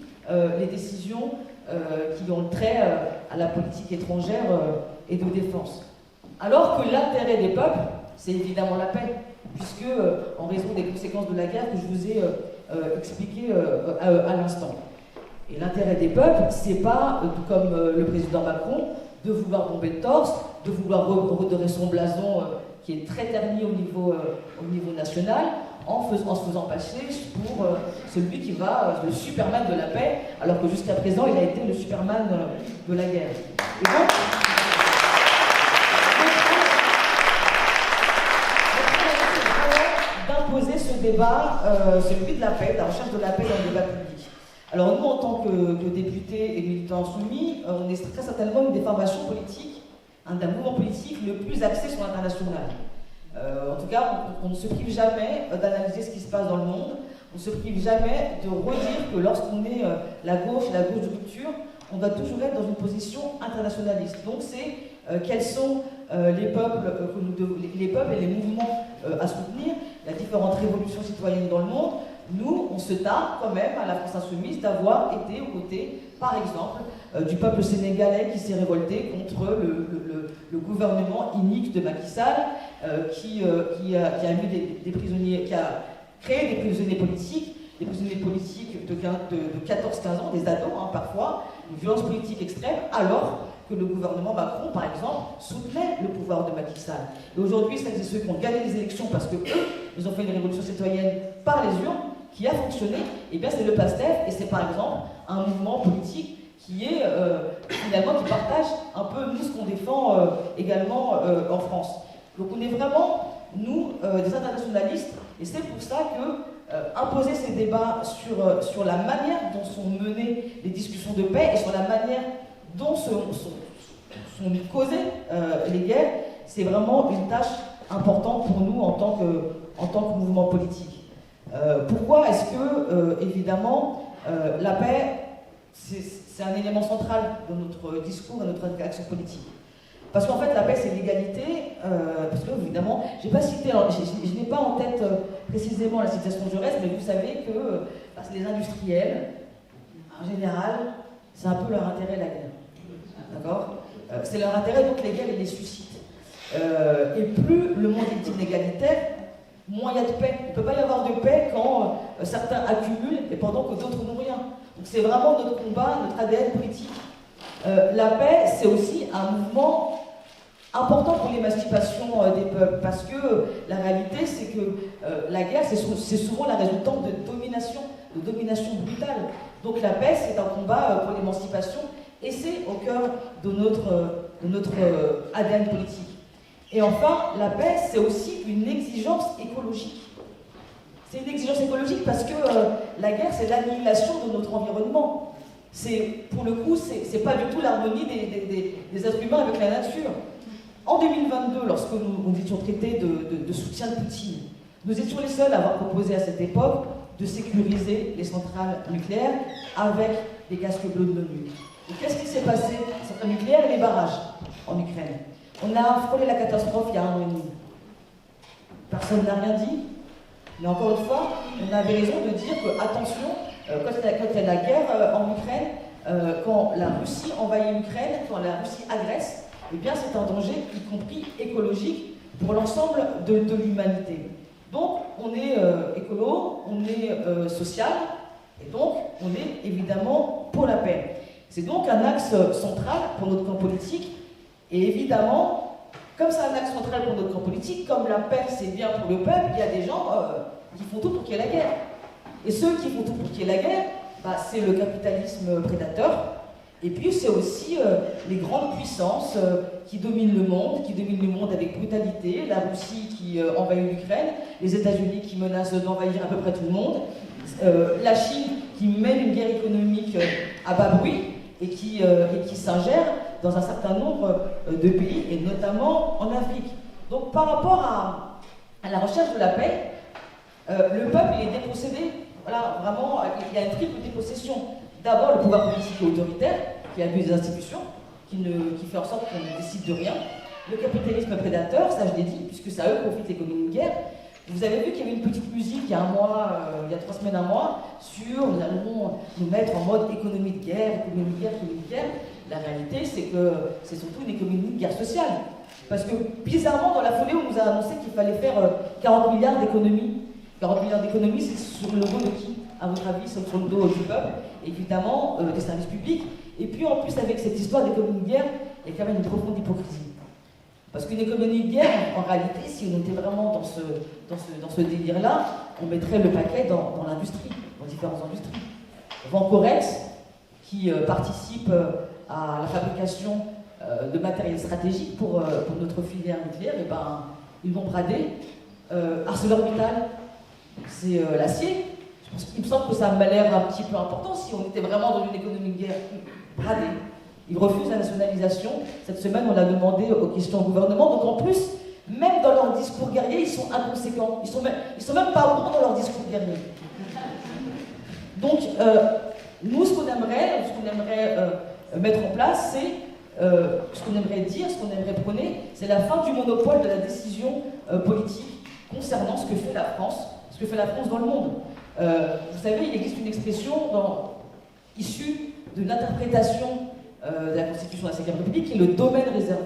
les décisions qui ont trait à la politique étrangère et de défense. Alors que l'intérêt des peuples, c'est évidemment la paix, puisque en raison des conséquences de la guerre que je vous ai expliqué à l'instant. Et l'intérêt des peuples, c'est pas, comme le président Macron, de vouloir bomber le torse, de vouloir redorer son blason qui est très terni au niveau national, en se faisant passer pour celui qui va, le Superman de la paix, alors que jusqu'à présent, il a été le Superman de la guerre. Et donc, d'imposer ce débat, celui de la paix, de la recherche de la paix dans le débat public. Alors nous, en tant que députés et militants insoumis, on est très certainement une des formations politiques, d'un mouvement politique le plus axé sur l'international. En tout cas, on ne se prive jamais d'analyser ce qui se passe dans le monde, on ne se prive jamais de redire que lorsqu'on est la gauche de rupture, on doit toujours être dans une position internationaliste. Donc c'est quels sont les peuples et les mouvements à soutenir, les différentes révolutions citoyennes dans le monde. Nous, on se targue quand même à la France Insoumise d'avoir été aux côtés, par exemple, du peuple sénégalais qui s'est révolté contre le gouvernement inique de Macky Sall, qui a mis des prisonniers, qui a créé des prisonniers politiques de 14-15 ans, des ados parfois, une violence politique extrême, alors que le gouvernement Macron, par exemple, soutenait le pouvoir de Macky Sall. Et aujourd'hui, celles et ceux qui ont gagné les élections parce que eux, ils ont fait une révolution citoyenne par les urnes, qui a fonctionné, et bien c'est le PASTEF, et c'est par exemple un mouvement politique qui est finalement qui partage un peu nous ce qu'on défend également en France. Donc on est vraiment, nous, des internationalistes, et c'est pour ça que imposer ces débats sur la manière dont sont menées les discussions de paix et sur la manière dont sont causées les guerres, c'est vraiment une tâche importante pour nous en tant que mouvement politique. Pourquoi est-ce que, évidemment, la paix, c'est un élément central de notre discours et de notre action politique? Parce qu'en fait, la paix, c'est l'égalité, parce que, évidemment, je n'ai pas en tête précisément la citation de Jaurès, mais vous savez que les industriels, en général, c'est un peu leur intérêt la guerre. D'accord? C'est leur intérêt, donc les guerres, ils les suscitent. Et plus le monde est inégalitaire, moins il y a de paix. Il ne peut pas y avoir de paix quand certains accumulent et pendant que d'autres n'ont rien. Donc c'est vraiment notre combat, notre ADN politique. La paix, c'est aussi un mouvement important pour l'émancipation des peuples, parce que la réalité, c'est que la guerre, c'est souvent la résultante de domination de domination brutale. Donc la paix, c'est un combat pour l'émancipation, et c'est au cœur de notre ADN politique. Et enfin, la paix, c'est aussi une exigence écologique. C'est une exigence écologique parce que la guerre, c'est l'annihilation de notre environnement. Pour le coup, c'est pas du tout l'harmonie des êtres humains avec la nature. En 2022, lorsque nous étions traités de soutien de Poutine, nous étions les seuls à avoir proposé à cette époque de sécuriser les centrales nucléaires avec des casques bleus de l'ONU. Et qu'est-ce qui s'est passé? Les centrales nucléaires et les barrages en Ukraine. On a frôlé la catastrophe il y a 1 an et demi. Personne n'a rien dit. Mais encore une fois, on avait raison de dire que, attention, quand il y a la guerre en Ukraine, quand la Russie envahit l'Ukraine, quand la Russie agresse, eh bien c'est un danger, y compris écologique, pour l'ensemble de l'humanité. Donc, on est écolo, on est social, et donc on est évidemment pour la paix. C'est donc un axe central pour notre camp politique, et évidemment, comme c'est un axe central pour notre camp politique, comme la paix c'est bien pour le peuple, il y a des gens qui font tout pour qu'il y ait la guerre. Et ceux qui font tout pour qu'il y ait la guerre, c'est le capitalisme prédateur, et puis c'est aussi les grandes puissances qui dominent le monde avec brutalité, la Russie qui envahit l'Ukraine, les États-Unis qui menacent d'envahir à peu près tout le monde, la Chine qui mène une guerre économique à bas bruit et qui s'ingère dans un certain nombre de pays, et notamment en Afrique. Donc par rapport à la recherche de la paix, le peuple est dépossédé. Voilà, vraiment, il y a une triple dépossession. D'abord, le pouvoir politique et autoritaire, qui abuse des institutions, qui fait en sorte qu'on ne décide de rien. Le capitalisme prédateur, ça je l'ai dit, puisque ça eux profite l'économie de guerre. Vous avez vu qu'il y avait une petite musique il y a 1 mois, il y a 3 semaines, 1 mois, sur nous allons nous mettre en mode économie de guerre, économie de guerre, économie de guerre. La réalité, c'est que c'est surtout une économie de guerre sociale. Parce que, bizarrement, dans la foulée, on nous a annoncé qu'il fallait faire 40 milliards d'économies. 40 milliards d'économies, c'est sur le dos de qui, à votre avis? C'est sur le dos du peuple, évidemment, des services publics. Et puis, en plus, avec cette histoire d'économie de guerre, il y a quand même une profonde hypocrisie. Parce qu'une économie de guerre, en réalité, si on était vraiment dans ce délire-là, on mettrait le paquet dans l'industrie, dans différentes industries. Vancorex, qui participe à la fabrication de matériel stratégique pour notre filière nucléaire, et ils vont brader. ArcelorMittal, c'est l'acier. Il me semble que ça m'a l'air un petit peu important si on était vraiment dans une économie de guerre. Bradé. Ils refusent la nationalisation. Cette semaine, on a demandé aux questions au gouvernement. Donc en plus, même dans leur discours guerrier, ils sont inconséquents. Ils sont même pas au courant dans leur discours guerrier. Donc, nous, ce qu'on aimerait mettre en place, c'est ce qu'on aimerait dire, ce qu'on aimerait prôner, c'est la fin du monopole de la décision politique concernant ce que fait la France, dans le monde. Vous savez, il existe une expression issue de l'interprétation de la Constitution de la Ve République qui est le domaine réservé.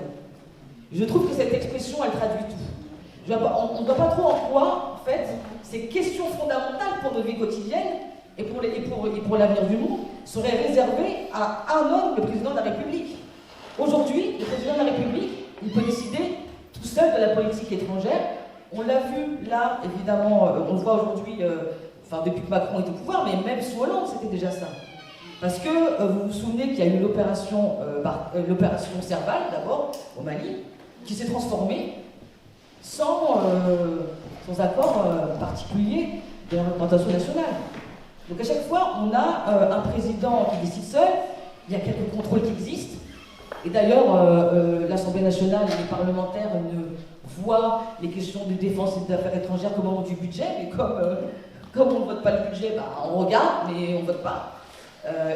Je trouve que cette expression, elle traduit tout. On ne voit pas trop en quoi, en fait, ces questions fondamentales pour nos vies quotidiennes et pour l'avenir du monde seraient réservées à un homme, le président de la République. Aujourd'hui, le président de la République, il peut décider tout seul de la politique étrangère. On l'a vu là, évidemment, on le voit aujourd'hui, depuis que Macron est au pouvoir, mais même sous Hollande, c'était déjà ça. Parce que vous vous souvenez qu'il y a eu l'opération Serval, d'abord, au Mali, qui s'est transformée sans accord particulier de la représentation nationale. Donc à chaque fois, on a un président qui décide seul, il y a quelques contrôles qui existent, et d'ailleurs, l'Assemblée nationale et les parlementaires ne voient les questions de défense et d'affaires étrangères comme au moment du budget, mais comme on ne vote pas le budget, on regarde, mais on ne vote pas.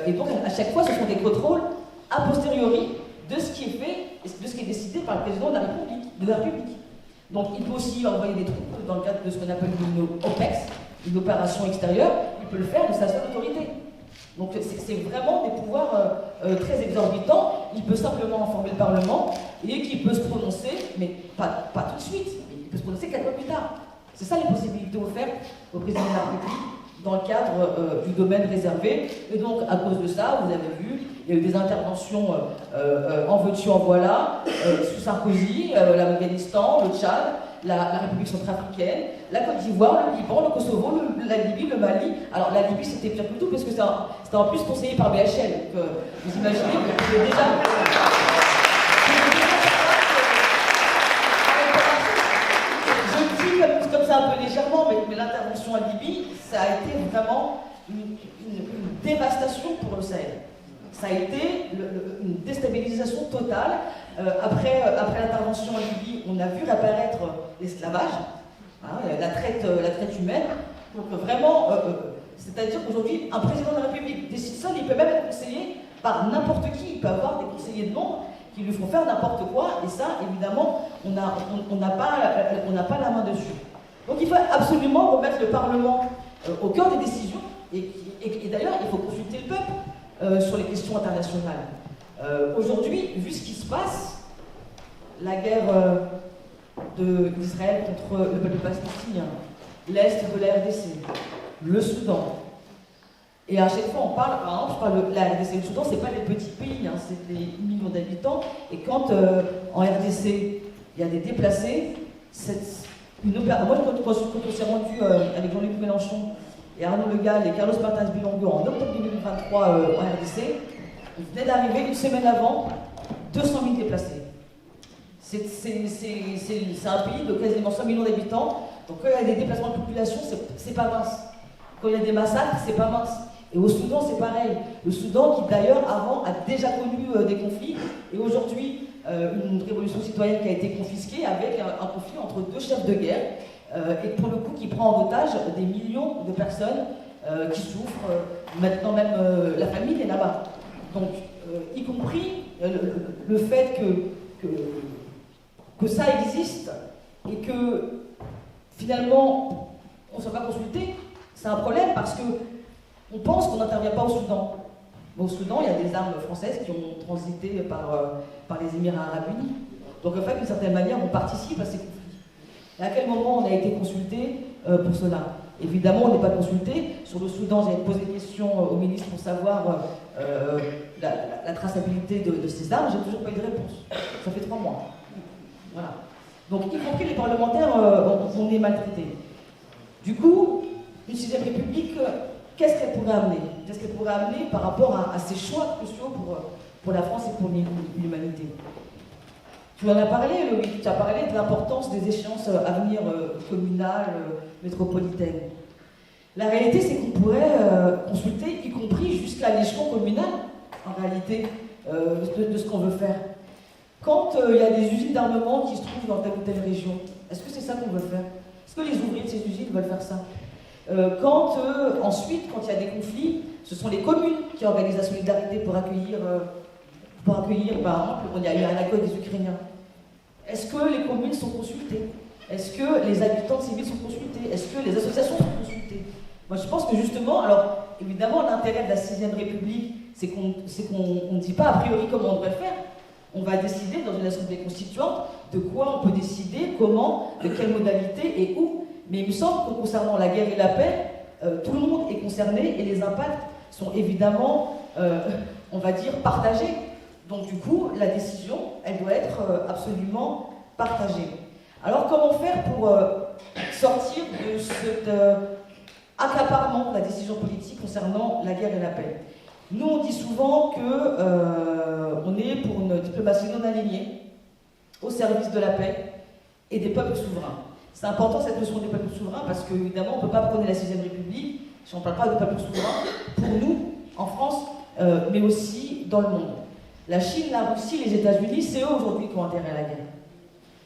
Et donc, à chaque fois, ce sont des contrôles a posteriori de ce qui est fait, de ce qui est décidé par le président de la République. Donc, il peut aussi envoyer des troupes dans le cadre de ce qu'on appelle une OPEX, une opération extérieure. Il peut le faire de sa seule autorité. Donc, c'est vraiment des pouvoirs très exorbitants. Il peut simplement informer le Parlement et qu'il peut se prononcer, mais pas tout de suite, mais il peut se prononcer 4 mois plus tard. C'est ça les possibilités offertes au président de la République dans le cadre du domaine réservé. Et donc, à cause de ça, vous avez vu, il y a eu des interventions en veux-tu, en voilà, sous Sarkozy, l'Afghanistan, le Tchad, la République centrafricaine, la Côte d'Ivoire, le Liban, le Kosovo, la Libye, le Mali. Alors la Libye c'était pire que tout parce que c'était en plus conseillé par BHL. Donc vous imaginez que déjà... Je dis comme ça un peu légèrement, mais l'intervention en Libye, ça a été vraiment une dévastation pour le Sahel. Ça a été une déstabilisation totale. Après l'intervention en Libye, on a vu réapparaître l'esclavage, hein, la traite humaine. Donc vraiment, c'est-à-dire qu'aujourd'hui, un président de la République décide ça, il peut même être conseillé par n'importe qui. Il peut avoir des conseillers de nombre qui lui font faire n'importe quoi. Et ça, évidemment, on n'a pas la main dessus. Donc il faut absolument remettre le Parlement au cœur des décisions. Et d'ailleurs, il faut consulter le peuple sur les questions internationales. Aujourd'hui, vu ce qui se passe, la guerre d'Israël contre le peuple palestinien, l'Est de la RDC, le Soudan, et à chaque fois on parle, par exemple, je parle de la RDC et le Soudan, c'est pas des petits pays, hein, c'est des millions d'habitants, et quand en RDC il y a des déplacés, moi quand on s'est rendu avec Jean-Luc Mélenchon et Arnaud Le Gall et Carlos Martins Bilongo en octobre 2023 en RDC, il venait d'arriver une semaine avant 200 000 déplacés. C'est un pays de quasiment 100 millions d'habitants, donc quand il y a des déplacements de population, c'est pas mince. Quand il y a des massacres, c'est pas mince. Et au Soudan, c'est pareil. Le Soudan, qui d'ailleurs avant a déjà connu des conflits, et aujourd'hui une révolution citoyenne qui a été confisquée avec un conflit entre deux chefs de guerre, et pour le coup qui prend en otage des millions de personnes qui souffrent. Maintenant même la famille est là-bas. Donc, y compris le fait que ça existe et que finalement on ne soit pas consulté, c'est un problème parce que on pense qu'on n'intervient pas au Soudan. Mais au Soudan, il y a des armes françaises qui ont transité par les Émirats Arabes Unis. Donc en fait, d'une certaine manière, on participe à ces conflits. Et à quel moment on a été consulté pour cela? Évidemment, on n'est pas consulté. Sur le Soudan, j'ai posé une question au ministre pour savoir la traçabilité de ces armes. J'ai toujours pas eu de réponse. Ça fait 3 mois. Voilà. Donc, y compris les parlementaires, on est maltraités. Du coup, une 6e République, qu'est-ce qu'elle pourrait amener? Qu'est-ce qu'elle pourrait amener par rapport à ces choix cruciaux pour la France et pour l'humanité? Tu en as parlé, Loïc, tu as parlé de l'importance des échéances à venir communales, métropolitaines. La réalité, c'est qu'on pourrait consulter, y compris jusqu'à l'échelon communal, en réalité, de ce qu'on veut faire. Quand il y a des usines d'armement qui se trouvent dans telle ou telle région, est-ce que c'est ça qu'on veut faire? Est-ce que les ouvriers de ces usines veulent faire ça? Ensuite, quand il y a des conflits, ce sont les communes qui organisent la solidarité pour accueillir, par exemple, il y a eu un accueil des Ukrainiens. Est-ce que les communes sont consultées? Est-ce que les habitants civils sont consultés? Est-ce que les associations sont consultées? Moi, je pense que justement, alors, évidemment, l'intérêt de la 6e République, c'est qu'on ne dit pas a priori comment on devrait faire. On va décider dans une assemblée constituante de quoi on peut décider, comment, de quelle modalité et où. Mais il me semble que concernant la guerre et la paix, tout le monde est concerné et les impacts sont évidemment, on va dire, partagés. Donc du coup, la décision, elle doit être absolument partagée. Alors comment faire pour sortir de cet accaparement de la décision politique concernant la guerre et la paix? Nous, on dit souvent qu'on est pour une diplomatie non alignée au service de la paix et des peuples souverains. C'est important cette notion des peuples souverains parce qu'évidemment, on ne peut pas prôner la 6e République si on ne parle pas de peuples souverains pour nous, en France, mais aussi dans le monde. La Chine, la Russie, les États-Unis, c'est eux aujourd'hui qui ont intérêt à la guerre.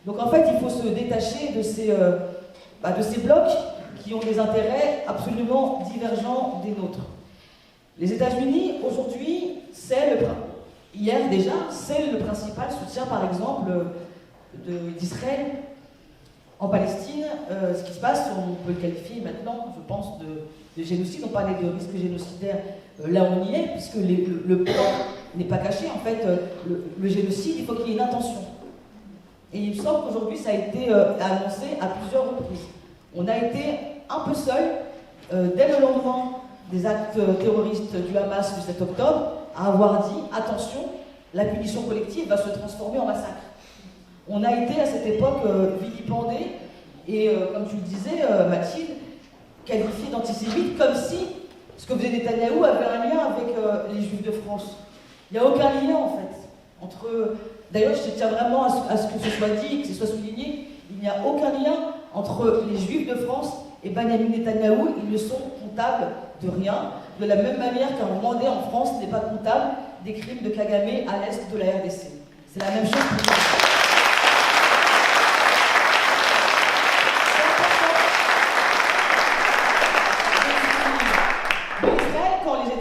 Donc en fait, il faut se détacher de ces blocs qui ont des intérêts absolument divergents des nôtres. Les États-Unis, aujourd'hui, hier déjà, c'est le principal soutien, par exemple, d'Israël en Palestine. Ce qui se passe, on peut le qualifier maintenant, je pense, de génocide. On parlait de risque génocidaire, là on y est, puisque le plan n'est pas caché. En fait, le génocide, il faut qu'il y ait une intention. Et il me semble qu'aujourd'hui, ça a été annoncé à plusieurs reprises. On a été un peu seul, dès le lendemain des actes terroristes du Hamas du 7 octobre, à avoir dit, attention, la punition collective va se transformer en massacre. On a été à cette époque vilipendés Et comme tu le disais, Mathilde, qualifié d'antisémite comme si ce que faisait Netanyahou avait un lien avec les Juifs de France. Il n'y a aucun lien en fait entre. D'ailleurs, je tiens vraiment à ce que ce soit dit, que ce soit souligné, il n'y a aucun lien entre les Juifs de France et Benyamin Netanyahou. Ils ne sont comptables de rien. De la même manière qu'un Rwandais en France n'est pas comptable des crimes de Kagame à l'est de la RDC. C'est la même chose pour nous.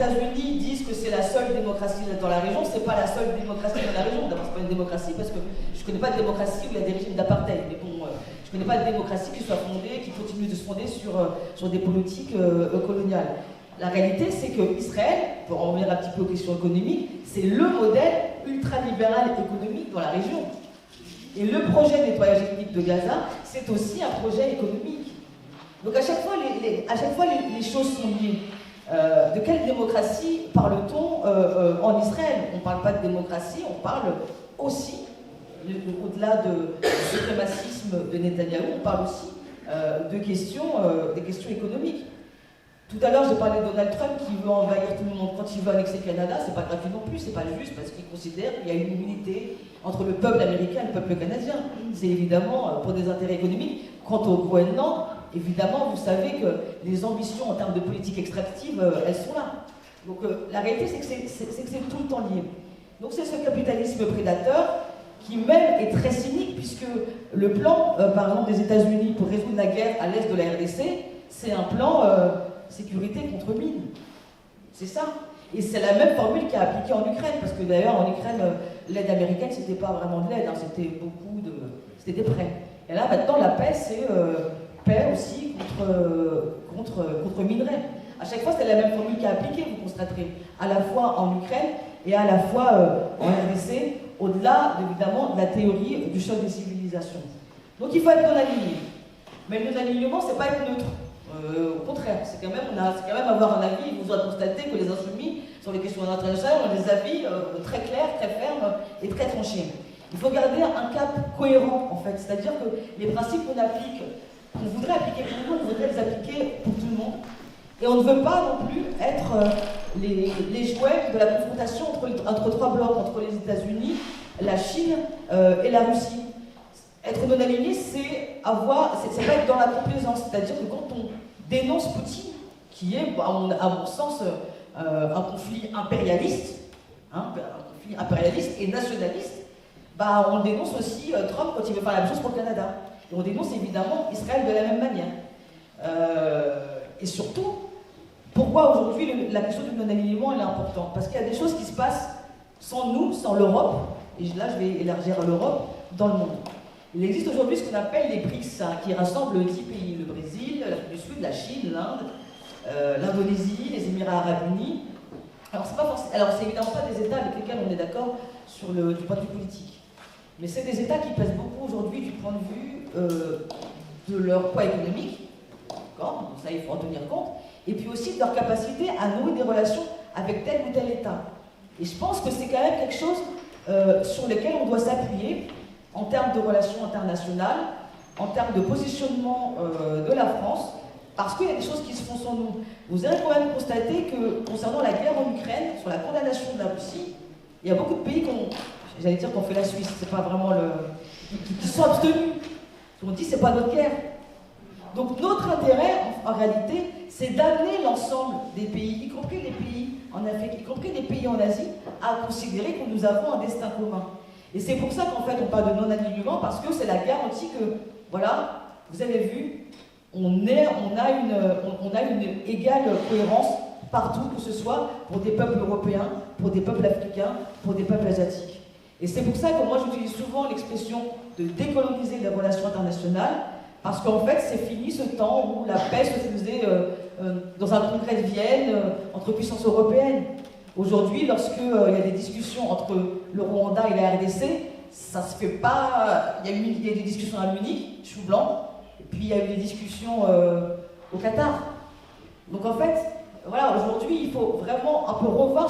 États-Unis disent que c'est la seule démocratie dans la région, c'est pas la seule démocratie dans la région. D'abord, c'est pas une démocratie parce que je connais pas de démocratie où il y a des régimes d'apartheid. Mais bon, je connais pas de démocratie qui soit fondée, qui continue de se fonder sur des politiques coloniales. La réalité, c'est que Israël, pour en revenir un petit peu aux questions économiques, c'est le modèle ultralibéral économique dans la région. Et le projet de nettoyage ethnique de Gaza, c'est aussi un projet économique. Donc à chaque fois, les choses sont liées. De quelle démocratie parle-t-on en Israël? On ne parle pas de démocratie, on parle aussi, au-delà du suprémacisme de Netanyahou, on parle aussi des questions économiques. Tout à l'heure, j'ai parlé de Donald Trump qui veut envahir tout le monde. Quand il veut annexer le Canada, c'est pas gratuit non plus, c'est pas juste parce qu'il considère qu'il y a une unité entre le peuple américain et le peuple canadien. C'est évidemment pour des intérêts économiques. Quant au Groenland, évidemment, vous savez que les ambitions en termes de politique extractive, elles sont là. Donc la réalité, c'est que c'est tout le temps lié. Donc c'est ce capitalisme prédateur qui même est très cynique, puisque le plan, par exemple, des États-Unis pour résoudre la guerre à l'est de la RDC, c'est un plan sécurité contre mine. C'est ça. Et c'est la même formule qui a appliqué en Ukraine, parce que d'ailleurs en Ukraine, l'aide américaine, c'était pas vraiment de l'aide, hein, c'était des prêts. Et là maintenant, la paix, c'est paix aussi contre minerais. À chaque fois, c'est la même formule qui a appliqué, vous constaterez, à la fois en Ukraine et à la fois en RDC, au-delà évidemment de la théorie du choc des civilisations. Donc il faut être non-aligné. Mais le non-alignement, c'est pas être neutre. Au contraire, c'est quand même avoir un avis. Vous aurez constaté que les insoumis sur les questions internationales ont des avis très clairs, très fermes et très tranchés. Il faut garder un cap cohérent en fait, c'est-à-dire que les principes qu'on voudrait appliquer pour nous, on voudrait les appliquer pour tout le monde. Et on ne veut pas non plus être les jouets de la confrontation entre trois blocs, entre les États-Unis, la Chine et la Russie. Être non aligné, c'est pas être dans la complaisance, c'est-à-dire que quand on dénonce Poutine, qui est, à mon sens, un conflit impérialiste, et nationaliste, on dénonce aussi Trump quand il veut faire la même chose pour le Canada. Et on dénonce évidemment Israël de la même manière. Et surtout, pourquoi aujourd'hui la question du non-alignement elle est importante? Parce qu'il y a des choses qui se passent sans nous, sans l'Europe, et là je vais élargir à l'Europe, dans le monde. Il existe aujourd'hui ce qu'on appelle les BRICS, qui rassemblent 10 pays, le Brésil, l'Afrique du Sud, la Chine, l'Inde, l'Indonésie, les Émirats Arabes Unis. Alors c'est évidemment pas des États avec lesquels on est d'accord du point de vue politique. Mais c'est des États qui pèsent beaucoup aujourd'hui du point de vue de leur poids économique, d'accord? Donc ça il faut en tenir compte, et puis aussi de leur capacité à nouer des relations avec tel ou tel État. Et je pense que c'est quand même quelque chose sur lequel on doit s'appuyer en termes de relations internationales, en termes de positionnement de la France, parce qu'il y a des choses qui se font sans nous. Vous avez quand même constaté que, concernant la guerre en Ukraine, sur la condamnation de la Russie, il y a beaucoup de pays qu'on fait la Suisse, c'est pas vraiment qui sont abstenus. On dit c'est pas notre guerre. Donc notre intérêt, en réalité, c'est d'amener l'ensemble des pays, y compris les pays en Afrique, y compris les pays en Asie, à considérer que nous avons un destin commun. Et c'est pour ça qu'en fait on parle de non-alignement, parce que c'est la garantie que, voilà, vous avez vu, on a une égale cohérence partout, que ce soit pour des peuples européens, pour des peuples africains, pour des peuples asiatiques. Et c'est pour ça que moi j'utilise souvent l'expression de décoloniser les relations internationales, parce qu'en fait c'est fini ce temps où la paix se faisait dans un congrès de Vienne entre puissances européennes. Aujourd'hui, lorsqu'il y a des discussions entre le Rwanda et la RDC, ça se fait pas. Il y a eu des discussions à Munich, chou blanc, et puis il y a eu des discussions au Qatar. Donc en fait, voilà, aujourd'hui, il faut vraiment un peu revoir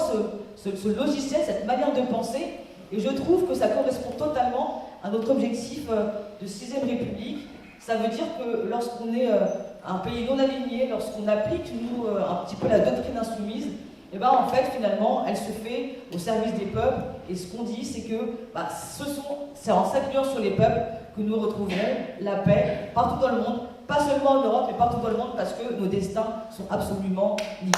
ce logiciel, cette manière de penser, et je trouve que ça correspond totalement à notre objectif de 6ème République, Ça veut dire que lorsqu'on est un pays non aligné, lorsqu'on applique, nous, un petit peu la doctrine insoumise, et ben en fait, finalement, elle se fait au service des peuples. Et ce qu'on dit, c'est que c'est en s'appuyant sur les peuples que nous retrouverons la paix partout dans le monde, pas seulement en Europe, mais partout dans le monde, parce que nos destins sont absolument liés.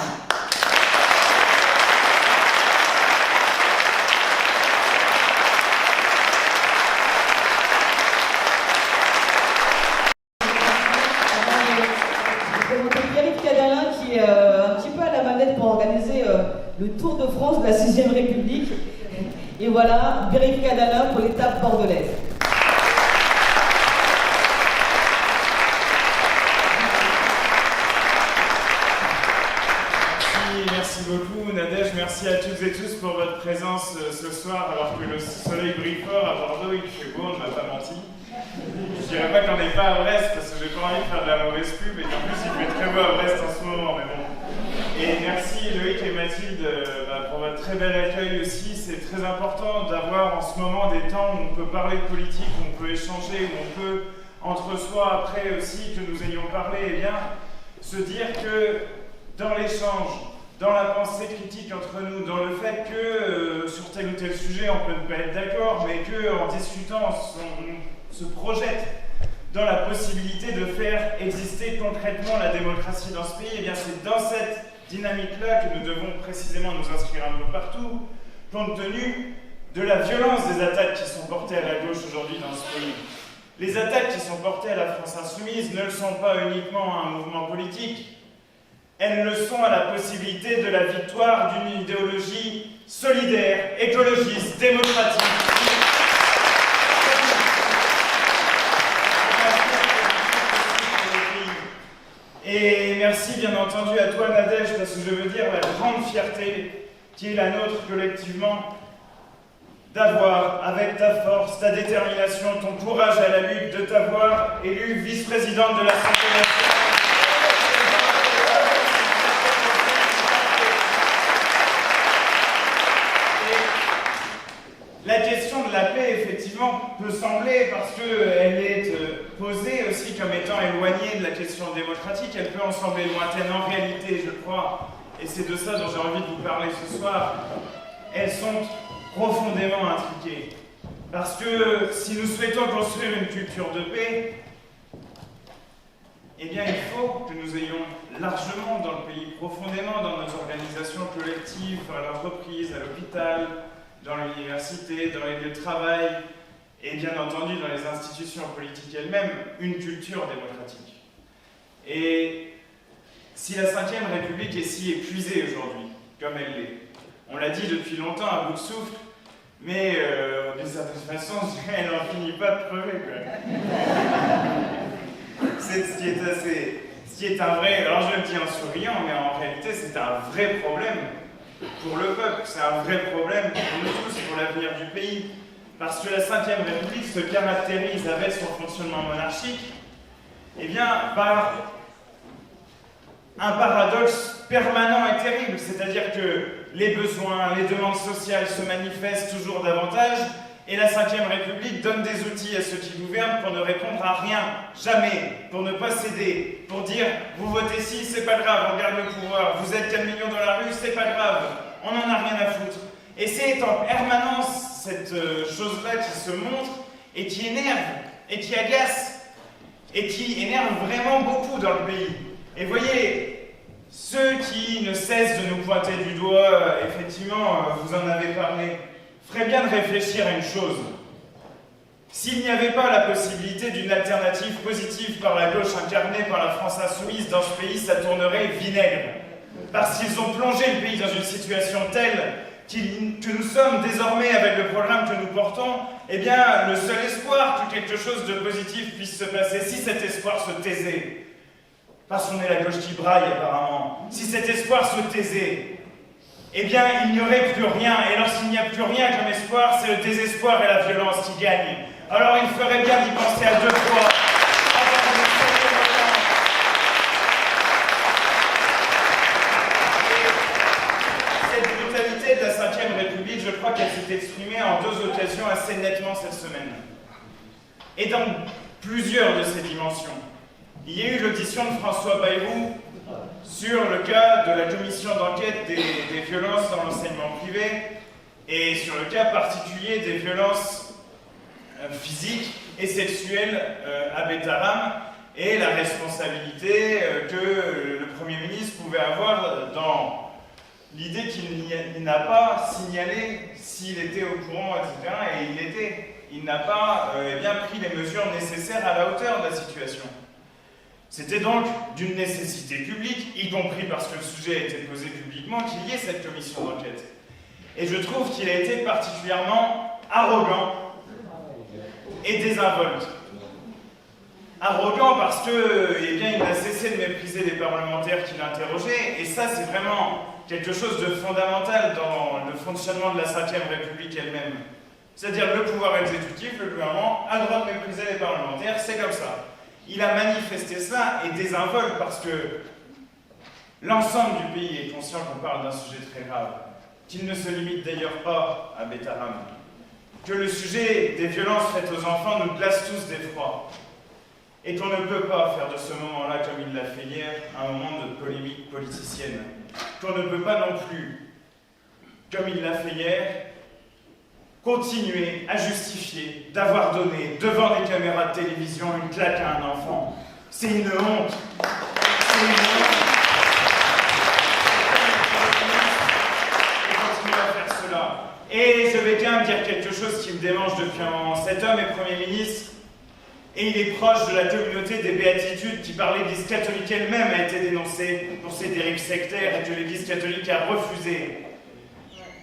Pierre-Yves Cadalin, qui est un petit peu à la manette pour organiser le Tour de France de la 6ème République. Et voilà, Pierre-Yves Cadalin pour l'étape bordelaise. Merci beaucoup Nadège, merci à toutes et tous pour votre présence ce soir alors que le soleil brille fort à Bordeaux, il fait beau, on ne m'a pas menti. Je dirais pas qu'on n'est pas à Brest parce que j'ai pas envie de faire de la mauvaise pub et en plus il fait très beau à Brest en ce moment, mais bon. Et merci Loïc et Mathilde pour votre très bel accueil aussi. C'est très important d'avoir en ce moment des temps où on peut parler de politique, où on peut échanger, où on peut entre soi après aussi que nous ayons parlé, eh bien se dire que dans l'échange, dans la pensée critique entre nous, dans le fait que sur tel ou tel sujet on peut ne pas être d'accord, mais qu'en discutant on se projette dans la possibilité de faire exister concrètement la démocratie dans ce pays, et bien c'est dans cette dynamique-là que nous devons précisément nous inscrire un peu partout, compte tenu de la violence des attaques qui sont portées à la gauche aujourd'hui dans ce pays. Les attaques qui sont portées à la France Insoumise ne le sont pas uniquement à un mouvement politique, elles le sont à la possibilité de la victoire d'une idéologie solidaire, écologiste, démocratique. Et merci bien entendu à toi Nadège, parce que je veux dire la grande fierté qui est la nôtre collectivement d'avoir, avec ta force, ta détermination, ton courage à la lutte, de t'avoir élue vice-présidente de l'Assemblée nationale. La question de la paix, effectivement, peut sembler, parce qu'elle est posée aussi comme étant éloignée de la question démocratique, elle peut en sembler lointaine. En réalité, je crois, et c'est de ça dont j'ai envie de vous parler ce soir, elles sont profondément intriquées. Parce que si nous souhaitons construire une culture de paix, eh bien, il faut que nous ayons largement dans le pays, profondément dans nos organisations collectives, à l'entreprise, à l'hôpital, dans l'université, dans les lieux de travail, et bien entendu dans les institutions politiques elles-mêmes, une culture démocratique. Et si la 5ème République est si épuisée aujourd'hui, comme elle l'est, on l'a dit depuis longtemps à bout de souffle, mais d'une certaine façon, elle n'en finit pas de crever, quoi. C'est ce qui est un vrai, alors je le dis en souriant, mais en réalité c'est un vrai problème pour le peuple, c'est un vrai problème pour nous tous, pour l'avenir du pays. Parce que la 5ème République se caractérise avec son fonctionnement monarchique, eh bien, par un paradoxe permanent et terrible, c'est-à-dire que les besoins, les demandes sociales se manifestent toujours davantage, et la 5ème République donne des outils à ceux qui gouvernent pour ne répondre à rien, jamais, pour ne pas céder, pour dire « vous votez ci, c'est pas grave, on garde le pouvoir, vous êtes 4 millions dans la rue, c'est pas grave, on en a rien à foutre ». Et c'est en permanence cette chose-là qui se montre et qui énerve, et qui agace, et qui énerve vraiment beaucoup dans le pays. Et voyez, ceux qui ne cessent de nous pointer du doigt, effectivement, vous en avez parlé, ferait bien de réfléchir à une chose. S'il n'y avait pas la possibilité d'une alternative positive par la gauche incarnée par la France Insoumise dans ce pays, ça tournerait vinaigre. Parce qu'ils ont plongé le pays dans une situation telle que nous sommes désormais, avec le programme que nous portons, eh bien, le seul espoir que quelque chose de positif puisse se passer, si cet espoir se taisait, parce qu'on est la gauche qui braille apparemment, si cet espoir se taisait, eh bien, il n'y aurait plus rien. Et lorsqu'il n'y a plus rien comme espoir, c'est le désespoir et la violence qui gagnent. Alors il ferait bien d'y penser à deux fois. Cette brutalité de la 5ème République, je crois qu'elle s'est exprimée en 2 occasions assez nettement cette semaine. Et dans plusieurs de ces dimensions. Il y a eu l'audition de François Bayrou sur le cas de la commission d'enquête des violences dans l'enseignement privé et sur le cas particulier des violences physiques et sexuelles à Betaram et la responsabilité que le Premier ministre pouvait avoir dans l'idée qu'il n'a pas signalé s'il était au courant, etc. Et il l'était. Il n'a pas pris les mesures nécessaires à la hauteur de la situation. C'était donc d'une nécessité publique, y compris parce que le sujet a été posé publiquement, qu'il y ait cette commission d'enquête. Et je trouve qu'il a été particulièrement arrogant et désinvolte. Arrogant parce que, il n'a cessé de mépriser les parlementaires qui l'interrogeaient, et ça c'est vraiment quelque chose de fondamental dans le fonctionnement de la Ve République elle-même. C'est-à-dire le pouvoir exécutif, le gouvernement, a le droit de mépriser les parlementaires, c'est comme ça. Il a manifesté ça et désinvolte parce que l'ensemble du pays est conscient qu'on parle d'un sujet très grave, qu'il ne se limite d'ailleurs pas à Betaram, que le sujet des violences faites aux enfants nous glace tous d'effroi, et qu'on ne peut pas faire de ce moment-là, comme il l'a fait hier, un moment de polémique politicienne, qu'on ne peut pas non plus, comme il l'a fait hier, continuer à justifier d'avoir donné devant les caméras de télévision une claque à un enfant. C'est une honte. C'est une honte. Et continuer à faire cela. Et je vais quand même dire quelque chose qui me démange depuis un moment. Cet homme est Premier ministre et il est proche de la communauté des béatitudes qui, par l'Église catholique elle-même, a été dénoncée pour ses dérives sectaires et que l'Église catholique a refusé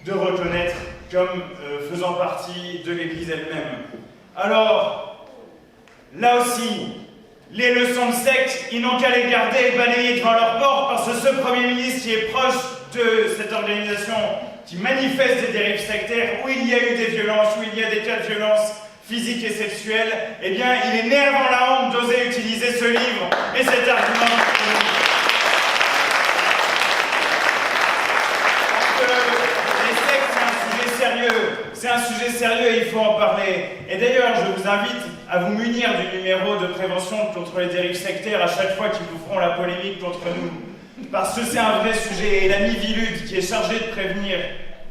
de reconnaître comme faisant partie de l'Église elle-même. Alors, là aussi, les leçons de secte, ils n'ont qu'à les garder et balayer devant leur porte, parce que ce Premier ministre qui est proche de cette organisation qui manifeste des dérives sectaires, où il y a eu des violences, où il y a des cas de violence physique et sexuelle, eh bien, il est né avant la honte d'oser utiliser ce livre et cet argument. C'est un sujet sérieux et il faut en parler. Et d'ailleurs, je vous invite à vous munir du numéro de prévention contre les dérives sectaires à chaque fois qu'ils vous feront la polémique contre nous. Parce que c'est un vrai sujet. Et la Mivilude, qui est chargée de prévenir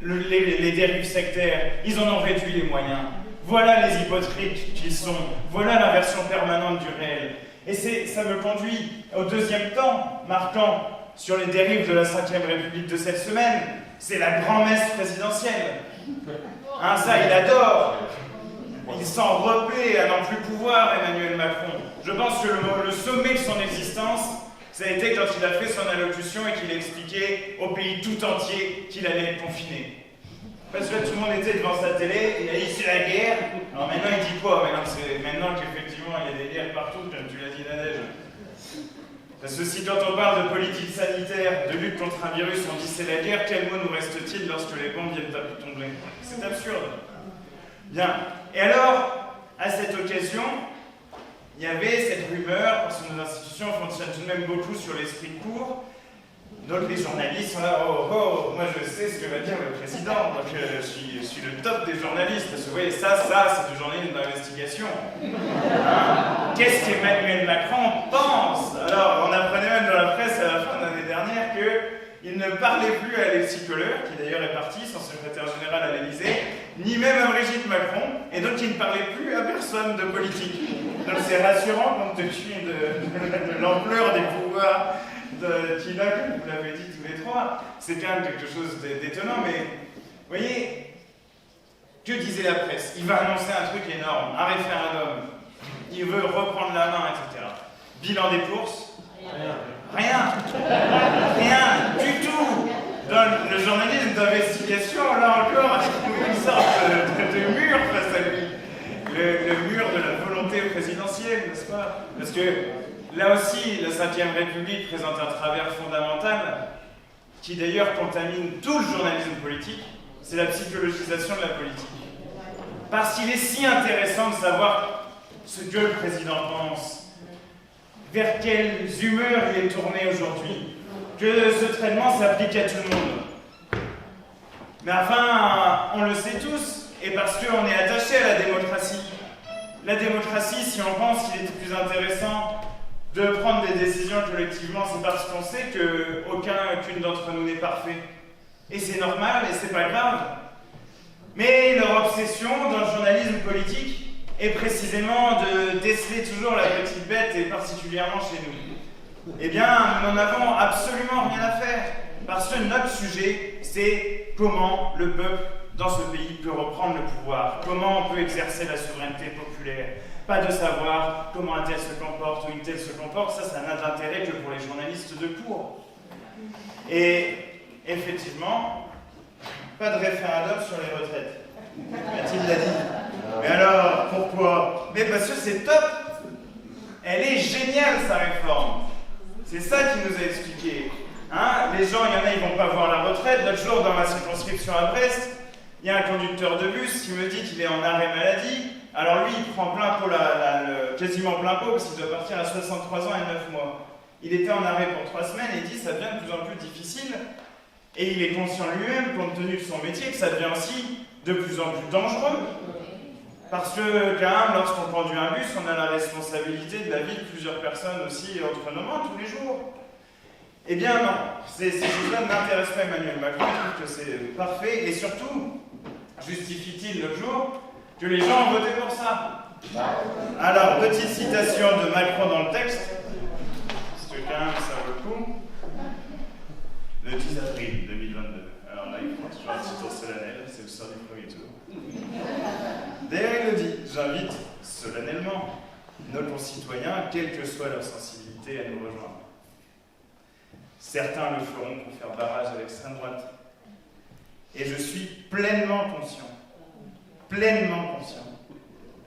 les dérives sectaires, ils en ont réduit les moyens. Voilà les hypocrites qu'ils sont. Voilà l'inversion permanente du réel. Et ça me conduit au deuxième temps, marquant sur les dérives de la Ve République de cette semaine. C'est la grand-messe présidentielle. Hein, ça, il adore. Il s'en replaît à n'en plus pouvoir, Emmanuel Macron. Je pense que le sommet de son existence, ça a été quand il a fait son allocution et qu'il a expliqué au pays tout entier qu'il allait être confiné. Parce que tout le monde était devant sa télé, il a dit c'est la guerre. Alors maintenant il dit quoi? Maintenant qu'effectivement il y a des guerres partout, comme tu l'as dit Nadège. Parce que si quand on parle de politique sanitaire, de lutte contre un virus, on dit c'est la guerre, quel mot nous reste-t-il lorsque les bombes viennent à tomber? C'est absurde. Bien. Et alors, à cette occasion, il y avait cette rumeur, parce que nos institutions fonctionnent tout de même beaucoup sur l'esprit court. Donc les journalistes sont là, oh, moi je sais ce que va dire le président, donc je suis le top des journalistes, parce que vous voyez, ça c'est du journalisme d'investigation. Hein? Qu'est-ce qu'Emmanuel Macron pense? Alors, on apprenait même dans la presse à la fin de l'année dernière qu'il ne parlait plus à Alexis Kohler, qui d'ailleurs est parti, son secrétaire général à l'Élysée, ni même à Brigitte Macron, et donc il ne parlait plus à personne de politique. Donc c'est rassurant compte tenu de l'ampleur des pouvoirs qu'il a, comme vous l'avez dit tous les trois. C'est quand même quelque chose d'étonnant, mais vous voyez, que disait la presse? Il va annoncer un truc énorme, un référendum, il veut reprendre la main, etc. Bilan des courses? Rien du tout. Dans le journalisme d'investigation, là encore, une sorte de mur face à lui. Le mur de la volonté présidentielle, n'est-ce pas? Parce que là aussi, la Ve République présente un travers fondamental qui d'ailleurs contamine tout le journalisme politique, c'est la psychologisation de la politique. Parce qu'il est si intéressant de savoir ce que le président pense, vers quelles humeurs il est tourné aujourd'hui, que ce traitement s'applique à tout le monde. Mais enfin, on le sait tous, et parce qu'on est attaché à la démocratie. La démocratie, si on pense qu'il est plus intéressant de prendre des décisions collectivement, c'est parce qu'on sait qu'aucune d'entre nous n'est parfait. Et c'est normal, et c'est pas grave. Mais leur obsession dans le journalisme politique est précisément de déceler toujours la petite bête, et particulièrement chez nous. Eh bien, nous n'en avons absolument rien à faire, parce que notre sujet, c'est comment le peuple dans ce pays peut reprendre le pouvoir, comment on peut exercer la souveraineté populaire. Pas de savoir comment un tel se comporte ou une telle se comporte, ça n'a d'intérêt que pour les journalistes de cour. Et effectivement, pas de référendum sur les retraites. Mathilde l'a dit. Mais alors, pourquoi? Mais parce que c'est top. Elle est géniale, sa réforme. C'est ça qu'il nous a expliqué. Hein? Les gens, il y en a, ils vont pas voir la retraite. L'autre jour, dans ma circonscription à Brest, il y a un conducteur de bus qui me dit qu'il est en arrêt maladie. Alors lui, il prend plein pot, quasiment plein pot, parce qu'il doit partir à 63 ans et 9 mois. Il était en arrêt pour 3 semaines et il dit que ça devient de plus en plus difficile. Et il est conscient lui-même, compte tenu de son métier, que ça devient aussi de plus en plus dangereux. Parce que, quand même, lorsqu'on conduit un bus, on a la responsabilité de la vie de plusieurs personnes aussi entre nos mains tous les jours. Eh bien non, ces choses-là n'intéressent pas Emmanuel Macron, il trouve que c'est parfait, et surtout, justifie-t-il l'autre jour que les gens ont voté pour ça. Alors, petite citation de Macron dans le texte, parce que quand même ça vaut le coup. Le 10 avril 2022. Alors là, il prend toujours un petit tour solennel, c'est le soir du premier tour. D'ailleurs, il le dit, j'invite solennellement nos concitoyens, quelle que soit leur sensibilité, à nous rejoindre. Certains le feront pour faire barrage à l'extrême droite. Et je suis pleinement conscient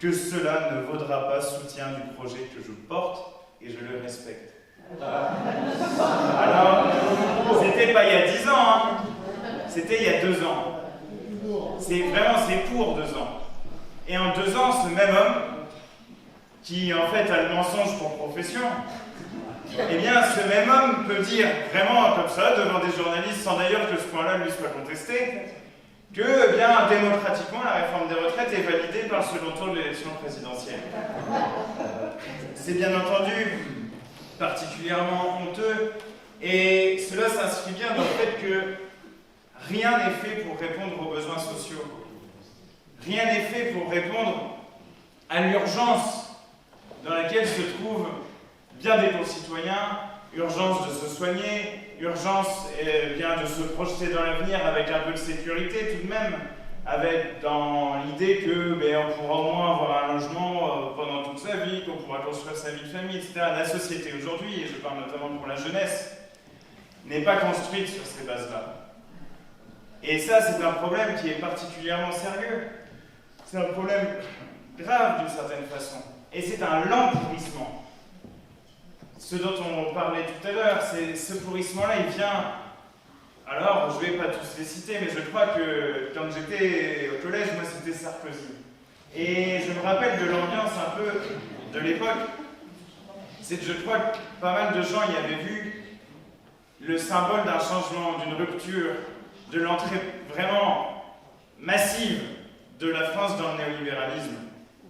que cela ne vaudra pas soutien du projet que je porte et je le respecte. Alors, c'était pas il y a 10 ans, hein. C'était il y a 2 ans. C'est pour 2 ans. Et en 2 ans, ce même homme, qui en fait a le mensonge pour profession, eh bien, ce même homme peut dire vraiment comme ça, devant des journalistes, sans d'ailleurs que ce point-là lui soit contesté, que, eh bien, démocratiquement, la réforme des retraites est validée par le second tour de l'élection présidentielle. C'est bien entendu particulièrement honteux, et cela s'inscrit bien dans le fait que rien n'est fait pour répondre aux besoins sociaux. Rien n'est fait pour répondre à l'urgence dans laquelle se trouvent bien des concitoyens, urgence de se soigner, urgence bien de se projeter dans l'avenir avec un peu de sécurité tout de même, avec dans l'idée que on pourra au moins avoir un logement pendant toute sa vie, qu'on pourra construire sa vie de famille, etc. La société aujourd'hui, et je parle notamment pour la jeunesse, n'est pas construite sur ces bases-là. Et ça, c'est un problème qui est particulièrement sérieux. C'est un problème grave d'une certaine façon. Et c'est un lent pourrissement. Ce dont on parlait tout à l'heure, c'est ce pourrissement-là, il vient... Alors, je ne vais pas tous les citer, mais je crois que quand j'étais au collège, moi c'était Sarkozy. Et je me rappelle de l'ambiance un peu de l'époque. C'est que je crois que pas mal de gens y avaient vu le symbole d'un changement, d'une rupture, de l'entrée vraiment massive de la France dans le néolibéralisme.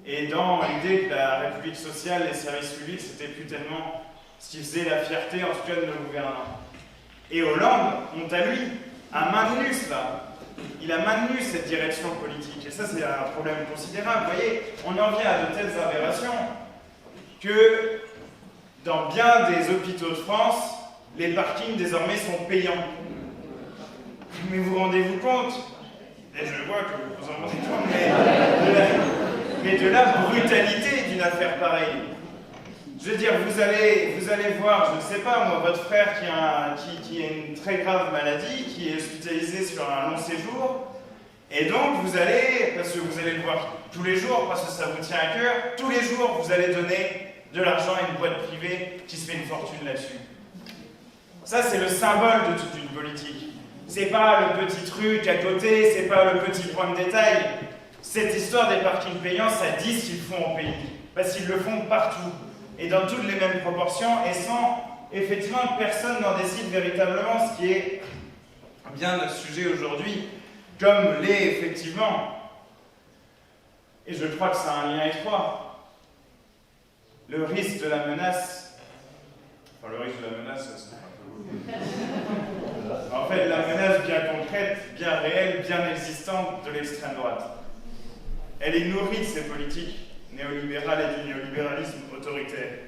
Et dans l'idée que la République sociale, les services publics, c'était plus tellement ce qui faisait la fierté, en tout cas de nos gouvernants. Et Hollande, honte à lui, a maintenu cela. Il a maintenu cette direction politique. Et ça, c'est un problème considérable. Vous voyez, on en vient à de telles aberrations que dans bien des hôpitaux de France, les parkings désormais sont payants. Mais vous rendez-vous compte? Et je vois que vous vous en rendez compte, mais de la brutalité d'une affaire pareille. Je veux dire, vous allez voir, je ne sais pas, moi, votre frère qui a une très grave maladie, qui est hospitalisé sur un long séjour, et donc vous allez, parce que vous allez le voir tous les jours, parce que ça vous tient à cœur, tous les jours vous allez donner de l'argent à une boîte privée qui se fait une fortune là-dessus. Ça, c'est le symbole de toute une politique. C'est pas le petit truc à côté, c'est pas le petit point de détail. Cette histoire des parkings payants, ça dit ce qu'ils font au pays, parce qu'ils le font partout. Et dans toutes les mêmes proportions, et sans, effectivement, que personne n'en décide véritablement, ce qui est bien notre sujet aujourd'hui, comme l'est effectivement, et je crois que ça a un lien étroit, le risque de la menace, enfin le risque de la menace, c'est en fait la menace bien concrète, bien réelle, bien existante de l'extrême droite. Elle est nourrie de ces politiques néolibérales et du néolibéralisme autoritaire.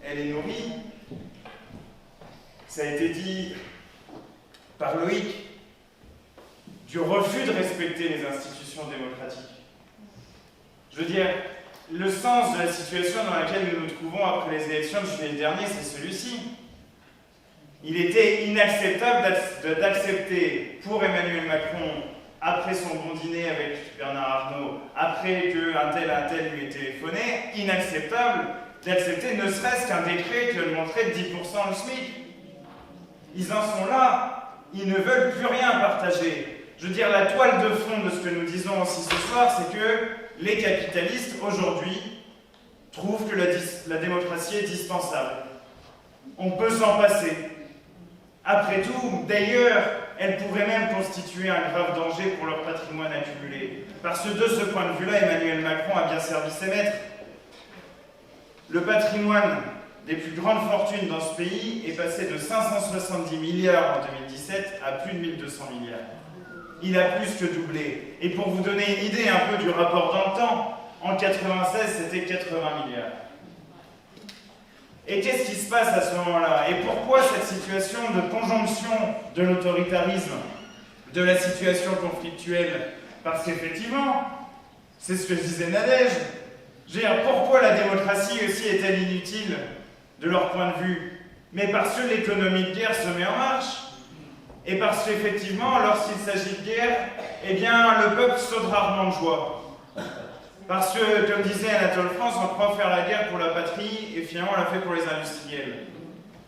Elle est nourrie, ça a été dit par Loïc, du refus de respecter les institutions démocratiques. Je veux dire, le sens de la situation dans laquelle nous nous trouvons après les élections de juillet dernier, c'est celui-ci. Il était inacceptable d'accepter pour Emmanuel Macron, après son bon dîner avec Bernard Arnault, après qu'un tel lui ait téléphoné, inacceptable d'accepter ne serait-ce qu'un décret qui augmenterait de 10% le SMIC. Ils en sont là, ils ne veulent plus rien partager. Je veux dire, la toile de fond de ce que nous disons aussi ce soir, c'est que les capitalistes, aujourd'hui, trouvent que la démocratie est dispensable. On peut s'en passer. Après tout, d'ailleurs, elle pourrait même constituer un grave danger pour leur patrimoine accumulé. Parce que de ce point de vue-là, Emmanuel Macron a bien servi ses maîtres. Le patrimoine des plus grandes fortunes dans ce pays est passé de 570 milliards en 2017 à plus de 1200 milliards. Il a plus que doublé. Et pour vous donner une idée un peu du rapport dans le temps, en 1996, c'était 80 milliards. Et qu'est-ce qui se passe à ce moment-là? Et pourquoi cette situation de conjonction de l'autoritarisme, de la situation conflictuelle? Parce qu'effectivement, c'est ce que disait Nadège, je veux dire, pourquoi la démocratie aussi est-elle inutile de leur point de vue? Mais parce que l'économie de guerre se met en marche. Et parce qu'effectivement, lorsqu'il s'agit de guerre, eh bien, le peuple saute rarement de joie. Parce que, comme disait Anatole France, on croit faire la guerre pour la patrie, et finalement, on la fait pour les industriels.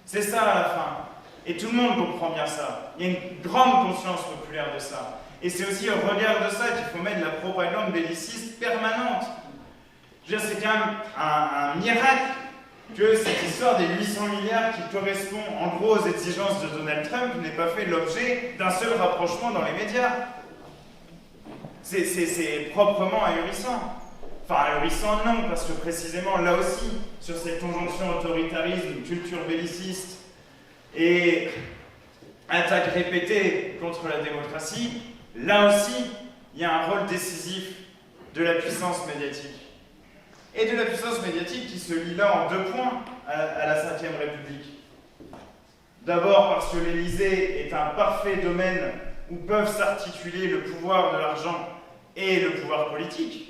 C'est ça, à la fin. Et tout le monde comprend bien ça. Il y a une grande conscience populaire de ça. Et c'est aussi au regard de ça qu'il faut mettre la propagande belliciste permanente. Je veux dire, c'est quand même un miracle que cette histoire des 800 milliards qui correspond en gros aux exigences de Donald Trump n'ait pas fait l'objet d'un seul rapprochement dans les médias. C'est proprement ahurissant. Enfin, ahurissant non, parce que précisément là aussi, sur cette conjonction autoritarisme, culture belliciste et attaque répétée contre la démocratie, là aussi, il y a un rôle décisif de la puissance médiatique. Et de la puissance médiatique qui se lie là en deux points à la Ve République. D'abord parce que l'Élysée est un parfait domaine où peuvent s'articuler le pouvoir de l'argent et le pouvoir politique.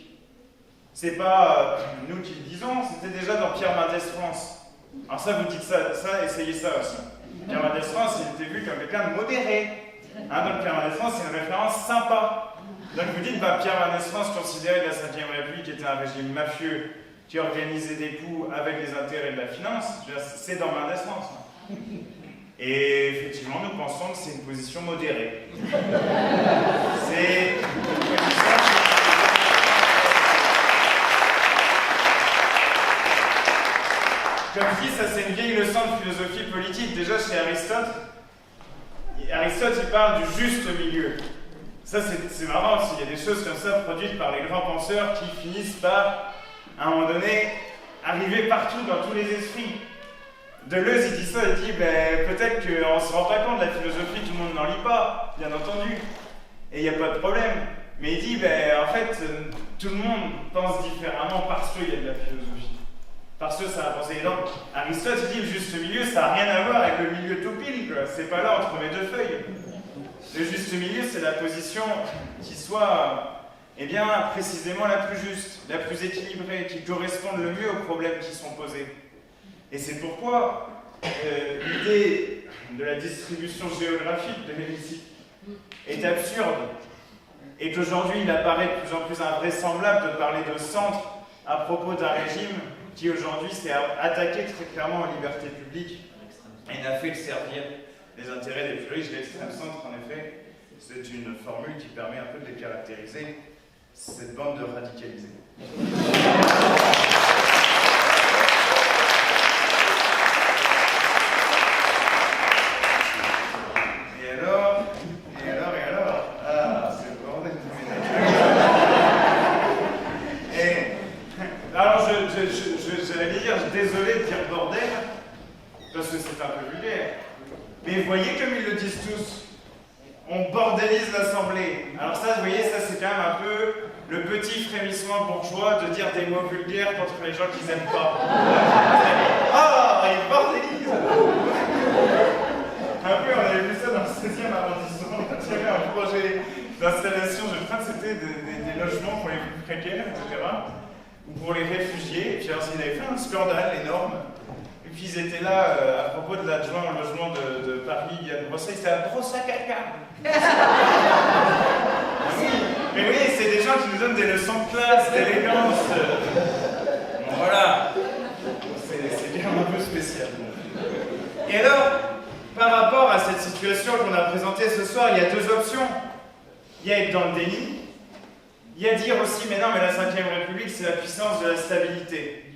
C'est pas nous qui le disons, c'était déjà dans Pierre Mendès France. Alors ça, vous dites ça, essayez ça aussi. Pierre Mendès France, il était vu comme quelqu'un de modéré. Donc Pierre Mendès France, c'est une référence sympa. Donc vous dites, Pierre Mendès France considérait que la Ve République était un régime mafieux qui organisait des coups avec les intérêts de la finance. C'est dans Mendès France. Et effectivement, nous pensons que c'est une position modérée. C'est une position... Comme je dis, ça c'est une vieille leçon de philosophie politique. Déjà chez Aristote, il parle du juste milieu. Ça c'est marrant aussi, il y a des choses comme ça produites par les grands penseurs qui finissent par, à un moment donné, arriver partout dans tous les esprits. Deleuze il dit ça, il dit peut-être qu'on ne se rend pas compte de la philosophie, tout le monde n'en lit pas, bien entendu. Et il n'y a pas de problème. Mais il dit, en fait, tout le monde pense différemment parce qu'il y a de la philosophie. Parce que ça a pensé. Et donc, Aristote dit le juste milieu, ça n'a rien à voir avec le milieu tout pile, quoi. C'est pas là entre mes deux feuilles. Le juste milieu, c'est la position qui soit, précisément la plus juste, la plus équilibrée, qui corresponde le mieux aux problèmes qui sont posés. Et c'est pourquoi l'idée de la distribution géographique de l'hémicycle est absurde. Et qu'aujourd'hui, il apparaît de plus en plus invraisemblable de parler de centre à propos d'un régime qui aujourd'hui s'est attaqué très clairement aux libertés publiques et n'a fait que servir les intérêts des plus riches. L'extrême centre, en effet, c'est une formule qui permet un peu de les caractériser, cette bande de radicalisés. Et alors Ah, c'est le bordel. Alors, j'allais dire, désolé juste un peu vulgaire. Mais voyez comme ils le disent tous. On bordélise l'Assemblée. Alors ça, vous voyez, ça c'est quand même un peu le petit frémissement bourgeois de dire des mots vulgaires contre les gens qu'ils n'aiment pas. Ah, ils bordélisent. Un peu, on avait vu ça dans le 16e arrondissement. Il y avait un projet d'installation, je crois que c'était des logements pour les plus précaires, etc. Ou pour les réfugiés. Et puis alors, ils avaient fait un scandale énorme. Et puis ils étaient là à propos de l'adjoint au logement de Paris, Yann Brossa, c'était à brosse à caca. Mais oui, c'est des gens qui nous donnent des leçons de classe, d'élégance. Bon, voilà. C'est bien un peu spécial. Et alors, par rapport à cette situation qu'on a présentée ce soir, il y a deux options. Il y a être dans le déni. Il y a dire aussi, mais non, mais la 5e République, c'est la puissance de la stabilité.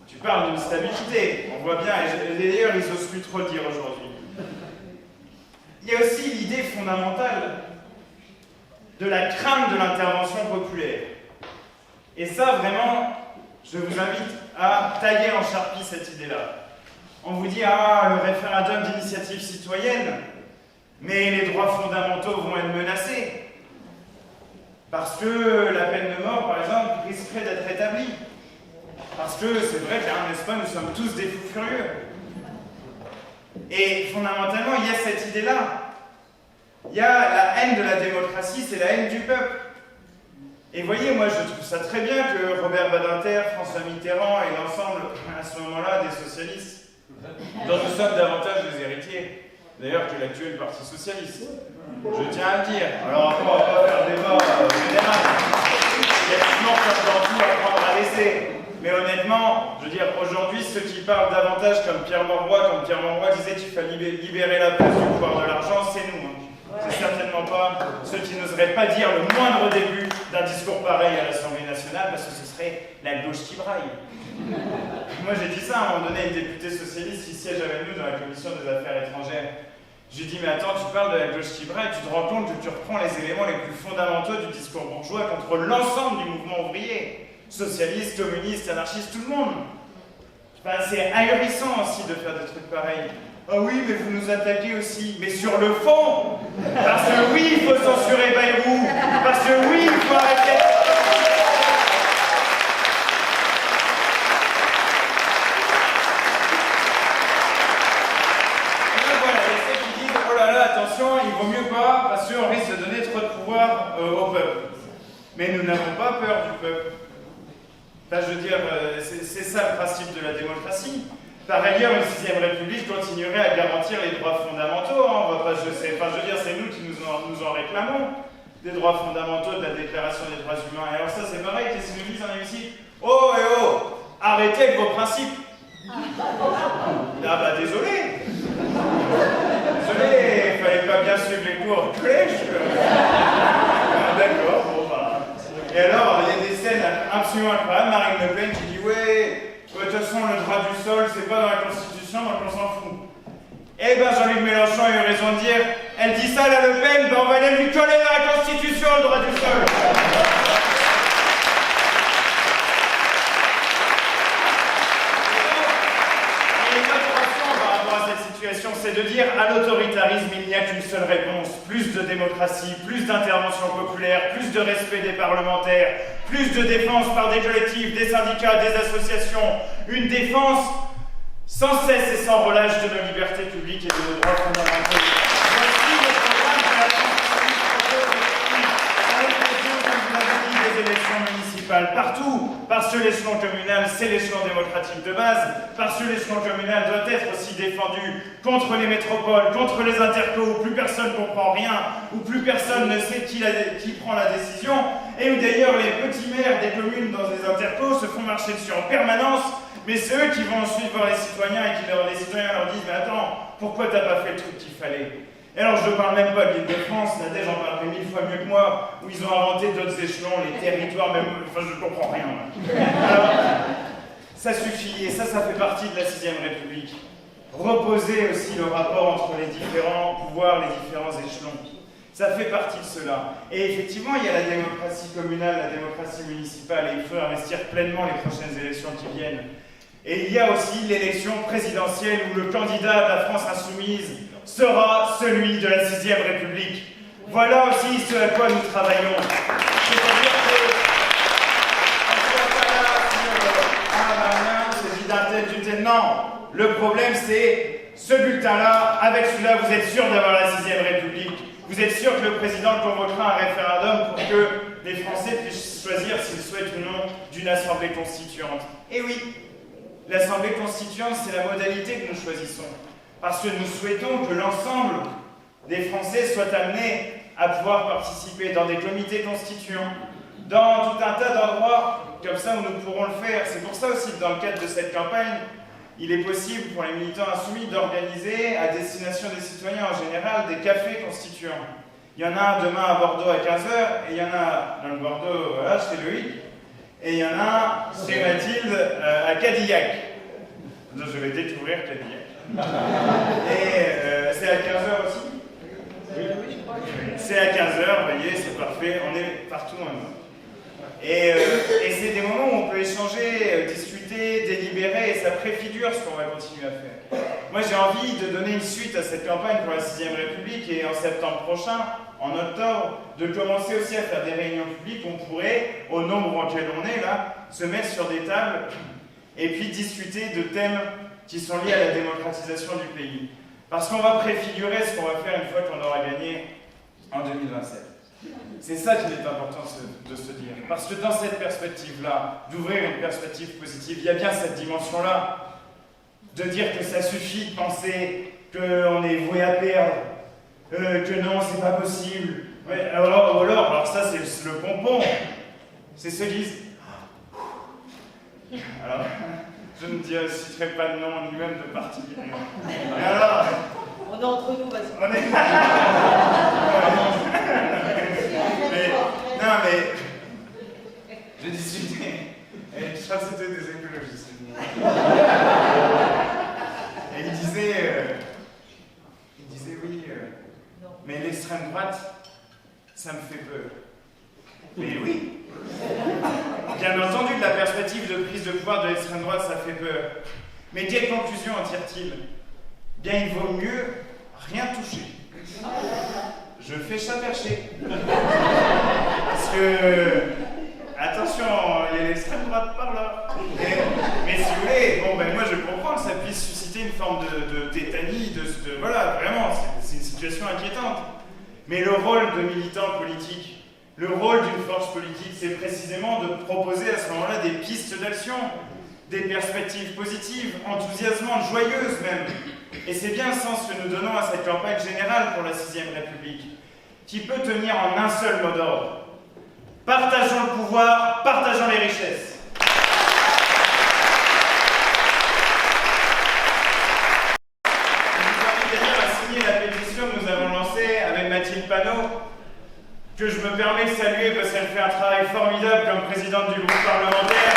Tu parles d'une stabilité, on voit bien, et d'ailleurs, ils osent plus trop le dire aujourd'hui. Il y a aussi l'idée fondamentale de la crainte de l'intervention populaire. Et ça, vraiment, je vous invite à tailler en charpie cette idée-là. On vous dit, ah, le référendum d'initiative citoyenne, mais les droits fondamentaux vont être menacés. Parce que la peine de mort, par exemple, risquerait d'être établie. Parce que c'est vrai qu'à n'est-ce pas, nous sommes tous des fous furieux. Et fondamentalement, il y a cette idée-là. Il y a la haine de la démocratie, c'est la haine du peuple. Et voyez, moi je trouve ça très bien que Robert Badinter, François Mitterrand et l'ensemble, à ce moment-là, des socialistes, dont nous sommes davantage les héritiers, d'ailleurs que l'actuel Parti Socialiste. Je tiens à le dire. Alors après, on va pas faire débat général. Il y a toujours comme dans tout à prendre à laisser. Mais honnêtement, je veux dire, aujourd'hui, ceux qui parlent davantage comme Pierre Mauroy disait qu'il fallait libérer la place du pouvoir de l'argent, c'est nous. Hein. C'est certainement pas ceux qui n'oseraient pas dire le moindre début d'un discours pareil à l'Assemblée nationale, parce que ce serait la gauche qui braille. Moi, j'ai dit ça à un moment donné à une députée socialiste qui siège avec nous dans la commission des affaires étrangères. J'ai dit, mais attends, tu parles de la gauche qui braille, tu te rends compte que tu reprends les éléments les plus fondamentaux du discours bourgeois contre l'ensemble du mouvement ouvrier. Socialistes, communistes, anarchistes, tout le monde. Enfin, c'est ahurissant aussi de faire des trucs pareils. Ah oui, mais vous nous attaquez aussi. Mais sur le fond, parce que oui, il faut censurer Bayrou, parce que oui, il faut arrêter. Voilà, il y a ceux qui disent, oh là là, attention, il vaut mieux pas, parce qu'on risque de donner trop de pouvoir au peuple. Mais nous n'avons pas peur du peuple. Enfin, je veux dire, c'est ça le principe de la démocratie. Par ailleurs, une 6e République continuerait à garantir les droits fondamentaux. Hein. On va pas, je veux dire, c'est nous qui nous en réclamons. Des droits fondamentaux de la Déclaration des droits humains. Et alors ça, c'est pareil, qu'est-ce qu'ils nous disent en hémicycle? Oh, arrêtez avec vos principes. Ah bah désolé. Désolé, il fallait pas bien suivre les cours au collège. D'accord, bon bah... Et alors, il y a des scènes absolument incroyables. Marine Le Pen qui dit, ouais, de toute façon, le droit du sol, c'est pas dans la Constitution, donc on s'en fout. Eh ben, Jean-Luc Mélenchon a eu raison de dire, elle dit ça, la Le Pen, ben on va aller lui coller dans la Constitution, le droit du sol. C'est de dire à l'autoritarisme, il n'y a qu'une seule réponse. Plus de démocratie, plus d'intervention populaire, plus de respect des parlementaires, plus de défense par des collectifs, des syndicats, des associations. Une défense sans cesse et sans relâche de nos libertés publiques et de nos droits fondamentaux. Voici le programme de la Constitution des élections municipales partout, parce que l'échelon communal, c'est l'échelon démocratique de base, parce que l'échelon communal doit être aussi défendu contre les métropoles, contre les intercos, où plus personne ne comprend rien, où plus personne ne sait qui prend la décision, et où d'ailleurs les petits maires des communes dans des intercos se font marcher dessus en permanence, mais c'est eux qui vont ensuite voir les citoyens et les citoyens leur disent « Mais attends, pourquoi t'as pas fait le truc qu'il fallait ?» Et alors je ne parle même pas de l'Île-de-France, Nadège en parlerait 1000 fois mieux que moi, où ils ont inventé d'autres échelons, les territoires, même, enfin je ne comprends rien. Alors, ça suffit, et ça fait partie de la 6e République. Reposer aussi le rapport entre les différents pouvoirs, les différents échelons. Ça fait partie de cela. Et effectivement, il y a la démocratie communale, la démocratie municipale, et il faut investir pleinement les prochaines élections qui viennent. Et il y a aussi l'élection présidentielle où le candidat de la France insoumise sera celui de la 6ème République. Voilà aussi ce à quoi nous travaillons. C'est-à-dire qu'on ne soit pas là sur il s'agit d'un tel, du tel. Non, le problème c'est ce bulletin-là, avec celui-là, vous êtes sûr d'avoir la 6ème République. Vous êtes sûr que le président convoquera un référendum pour que les Français puissent choisir s'ils souhaitent ou non d'une assemblée constituante. Et oui, l'assemblée constituante, c'est la modalité que nous choisissons. Parce que nous souhaitons que l'ensemble des Français soient amenés à pouvoir participer dans des comités constituants, dans tout un tas d'endroits comme ça où nous pourrons le faire. C'est pour ça aussi que dans le cadre de cette campagne, il est possible pour les militants insoumis d'organiser à destination des citoyens en général des cafés constituants. Il y en a un demain à Bordeaux à 15h, et il y en a dans le Bordeaux, voilà, chez Loïc, et il y en a un chez Mathilde à Cadillac. Donc je vais découvrir Cadillac. Et c'est à 15h aussi? Oui. C'est à 15h, vous voyez, c'est parfait, on est partout maintenant. Et c'est des moments où on peut échanger, discuter, délibérer, et ça préfigure ce qu'on va continuer à faire. Moi j'ai envie de donner une suite à cette campagne pour la 6ème République, et en septembre prochain, en octobre, de commencer aussi à faire des réunions publiques. On pourrait, au nombre auquel on est là, se mettre sur des tables et puis discuter de thèmes qui sont liés à la démocratisation du pays. Parce qu'on va préfigurer ce qu'on va faire une fois qu'on aura gagné en 2027. C'est ça qu'il est important de se dire. Parce que dans cette perspective-là, d'ouvrir une perspective positive, il y a bien cette dimension-là, de dire que ça suffit de penser qu'on est voué à perdre, que non, c'est pas possible. Ouais, alors ça c'est le pompon. C'est ceux qui disent... Alors, je ne citerai pas de nom ni même de parti. Et alors... On est entre nous, vas-y. On est... Non mais... J'ai discuté... Et je crois que c'était des écologistes. Et il disait oui... Mais l'extrême droite, ça me fait peur. Mais oui. Bien entendu que la perspective de prise de pouvoir de l'extrême droite, ça fait peur. Mais quelle conclusion en tire-t-il? Bien, il vaut mieux rien toucher. Je fais chat perché. Parce que... Attention, il y a l'extrême droite par là. Mais si vous voulez, bon ben moi je comprends que ça puisse susciter une forme de tétanie, voilà, vraiment, c'est une situation inquiétante. Mais le rôle de militant politique, le rôle d'une force politique, c'est précisément de proposer à ce moment-là des pistes d'action, des perspectives positives, enthousiasmantes, joyeuses même. Et c'est bien le sens que nous donnons à cette campagne générale pour la 6ème République, qui peut tenir en un seul mot d'ordre. Partageons le pouvoir, partageons les richesses. Je vous invite d'ailleurs à signer la pétition que nous avons lancée avec Mathilde Panot, que je me permets de saluer parce qu'elle fait un travail formidable comme présidente du groupe parlementaire.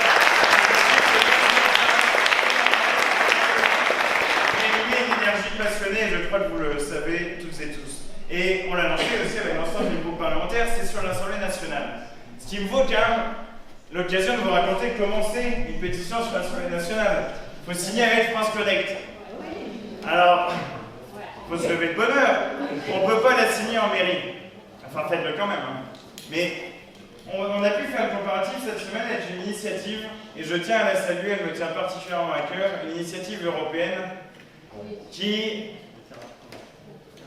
Elle est une énergie passionnée, je crois que vous le savez toutes et tous. Et on l'a lancé aussi avec l'ensemble du groupe parlementaire, c'est sur l'Assemblée nationale. Ce qui me vaut quand même l'occasion de vous raconter comment c'est une pétition sur l'Assemblée nationale. Il faut signer avec France Connect. Alors, il faut se lever de bonne heure. On ne peut pas la signer en mairie. Enfin, faites-le quand même. Hein. Mais on a pu faire un comparatif cette semaine avec une initiative, et je tiens à la saluer, elle me tient particulièrement à cœur, une initiative européenne qui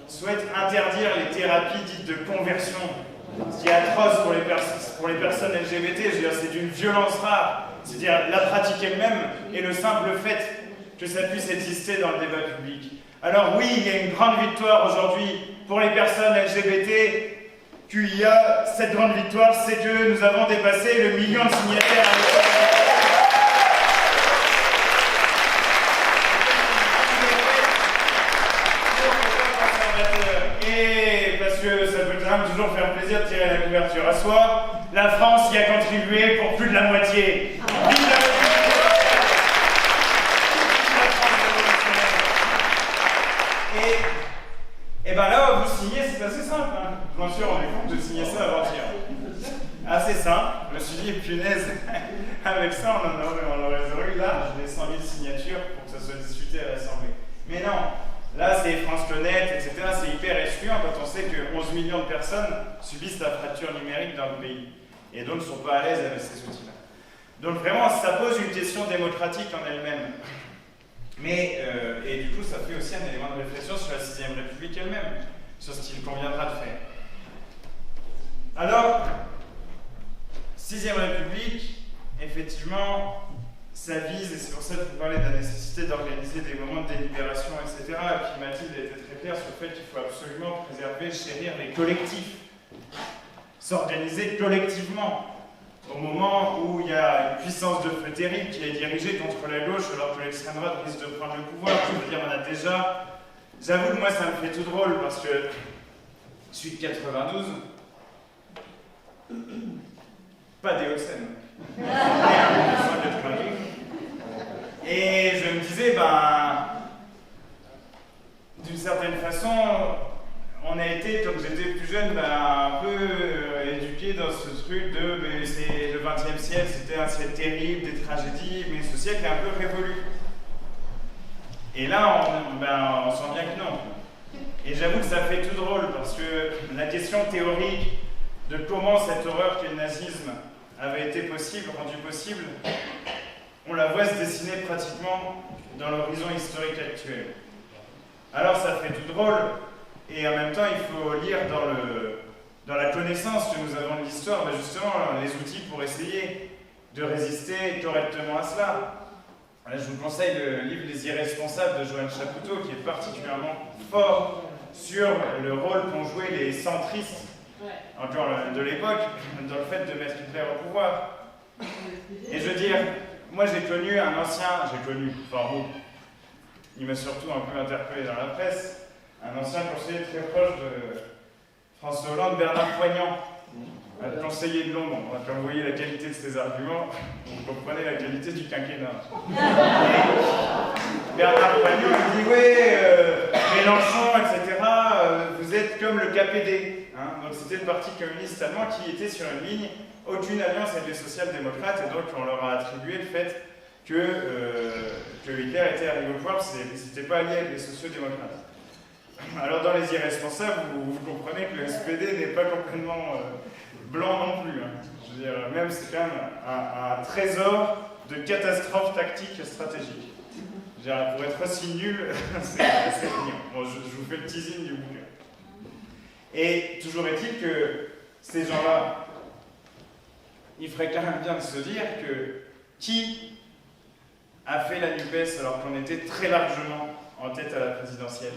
souhaite interdire les thérapies dites de conversion. Ce qui est atroce pour les personnes LGBT, je veux dire, c'est d'une violence rare. C'est-à-dire la pratique elle-même et le simple fait que ça puisse exister dans le débat public. Alors oui, il y a une grande victoire aujourd'hui pour les personnes LGBT. Qu'il y a cette grande victoire, c'est que nous avons dépassé le million de signataires. Et parce que ça peut quand même toujours faire plaisir de tirer la couverture à soi, la France y a contribué pour plus de la moitié. Vive la Et bien là, vous signez, c'est assez simple. Hein. Je m'en suis rendu compte de signer ça avant-hier. assez simple. Je me suis dit, punaise, avec ça, on aurait eu large les 100 000 signatures pour que ça soit discuté à l'Assemblée. Mais non, là c'est France Le Net, etc. C'est hyper excluant quand on sait que 11 millions de personnes subissent la fracture numérique dans le pays et donc ne sont pas à l'aise avec ces outils-là. Donc vraiment, ça pose une question démocratique en elle-même. Mais, et du coup, ça fait aussi un élément de réflexion sur la 6ème République elle-même, sur ce qu'il conviendra de faire. Alors, 6ème République, effectivement, ça vise, et c'est pour ça que je parlais de la nécessité d'organiser des moments de délibération, etc. Et puis Mathilde a été très claire sur le fait qu'il faut absolument préserver, chérir les collectifs. S'organiser collectivement. Au moment où il y a une puissance de feu terrible qui est dirigée contre la gauche alors que l'extrême droite risque de prendre le pouvoir. Je veux dire, on a déjà... J'avoue que moi ça me fait tout drôle parce que je suis de 92. Pas des Hauts-de-Seine. Et je me disais, d'une certaine façon, on a été, quand j'étais plus jeune, un peu éduqué dans ce truc de mais c'est le XXe siècle, c'était un siècle terrible, des tragédies, mais ce siècle est un peu révolu. Et là, on sent bien que non. Et j'avoue que ça fait tout drôle, parce que la question théorique de comment cette horreur qu'est le nazisme avait été possible, rendue possible, on la voit se dessiner pratiquement dans l'horizon historique actuel. Alors ça fait tout drôle, et en même temps il faut lire dans la connaissance que nous avons de l'histoire, justement les outils pour essayer de résister correctement à cela. Là, je vous conseille le livre Les Irresponsables de Joanne Chapoutot, qui est particulièrement fort sur le rôle qu'ont joué les centristes, encore de l'époque, dans le fait de mettre Hitler au pouvoir. Et je veux dire, moi j'ai connu un ancien, il m'a surtout un peu interpellé dans la presse, un ancien conseiller très proche de François Hollande, Bernard Poignant, un conseiller de Londres. Quand vous voyez la qualité de ses arguments, vous comprenez la qualité du quinquennat. Bernard Poignant il dit Mélenchon, etc., vous êtes comme le KPD. Donc c'était le parti communiste allemand qui était sur une ligne, aucune alliance avec les social-démocrates, et donc on leur a attribué le fait que Hitler était arrivé au pouvoir, c'était pas allié avec les sociaux-démocrates. Alors dans Les Irresponsables, vous comprenez que le SPD n'est pas complètement blanc non plus. Je veux dire, même c'est quand même un trésor de catastrophes tactiques et stratégiques. Je veux dire, pour être aussi nul, c'est mignon. Bon, je vous fais le teasing du bouquin. Et toujours est-il que ces gens-là, il ferait quand même bien de se dire que qui a fait la NUPES alors qu'on était très largement en tête à la présidentielle?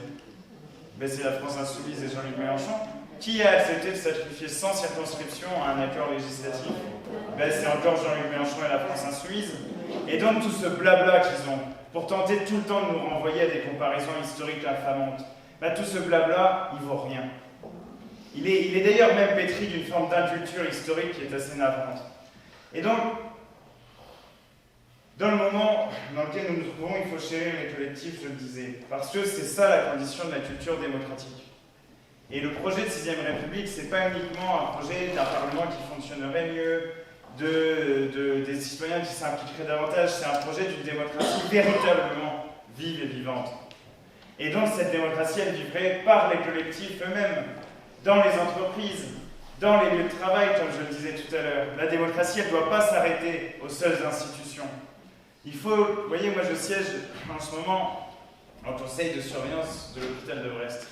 C'est la France Insoumise et Jean-Luc Mélenchon. Qui a accepté de sacrifier sans circonscription à un accord législatif? C'est encore Jean-Luc Mélenchon et la France Insoumise. Et donc tout ce blabla qu'ils ont, pour tenter tout le temps de nous renvoyer à des comparaisons historiques infamantes, tout ce blabla, il vaut rien. Il est d'ailleurs même pétri d'une forme d'inculture historique qui est assez navrante. Et donc, dans le moment dans lequel nous nous trouvons, il faut chérir les collectifs, je le disais, parce que c'est ça la condition de la culture démocratique. Et le projet de 6ème République, c'est pas uniquement un projet d'un Parlement qui fonctionnerait mieux, des citoyens qui s'impliqueraient davantage, c'est un projet d'une démocratie véritablement vive et vivante. Et donc cette démocratie, elle vivrait par les collectifs eux-mêmes, dans les entreprises, dans les lieux de travail, comme je le disais tout à l'heure. La démocratie, elle ne doit pas s'arrêter aux seules institutions. Il faut, vous voyez, moi je siège en ce moment en conseil de surveillance de l'hôpital de Brest.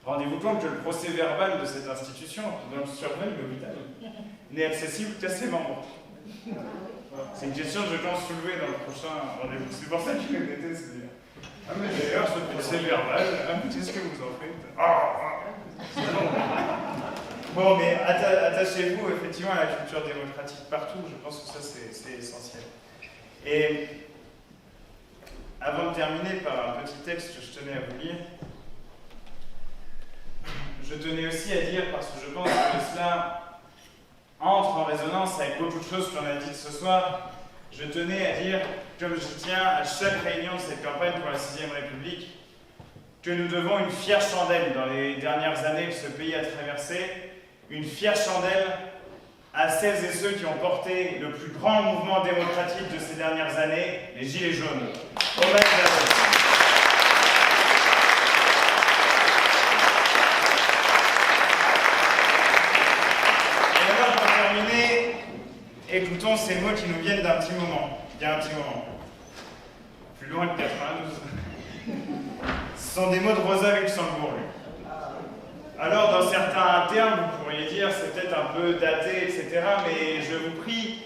Rendez-vous compte que le procès-verbal de cette institution, donc surveille l'hôpital, n'est accessible qu'à ses membres. C'est une question que je pense soulever dans le prochain rendez-vous. C'est pour ça que je l'ai noté, c'est dire. Mais d'ailleurs, ce procès-verbal, qu'est-ce que vous en faites? Bon, mais attachez-vous effectivement à la culture démocratique partout, je pense que ça c'est essentiel. Et avant de terminer par un petit texte que je tenais à vous lire, je tenais aussi à dire, parce que je pense que cela entre en résonance avec beaucoup de choses qu'on a dites ce soir, je tenais à dire, comme je tiens à chaque réunion de cette campagne pour la 6ème République, que nous devons une fière chandelle dans les dernières années que ce pays a traversé, une fière chandelle à celles et ceux qui ont porté le plus grand mouvement démocratique de ces dernières années, les Gilets jaunes. Hommage à eux. Et alors, pour terminer, écoutons ces mots qui nous viennent d'un petit moment. Il y a un petit moment. Plus loin que 92. Ce sont des mots de Rosa Luxembourg. Alors, dans certains termes, vous pourriez dire c'est peut-être un peu daté, etc. Mais je vous prie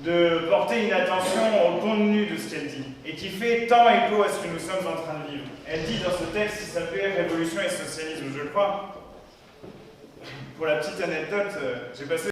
de porter une attention au contenu de ce qu'elle dit, et qui fait tant écho à ce que nous sommes en train de vivre. Elle dit dans ce texte qui s'appelle Révolution et socialisme, je crois. Pour la petite anecdote, j'ai passé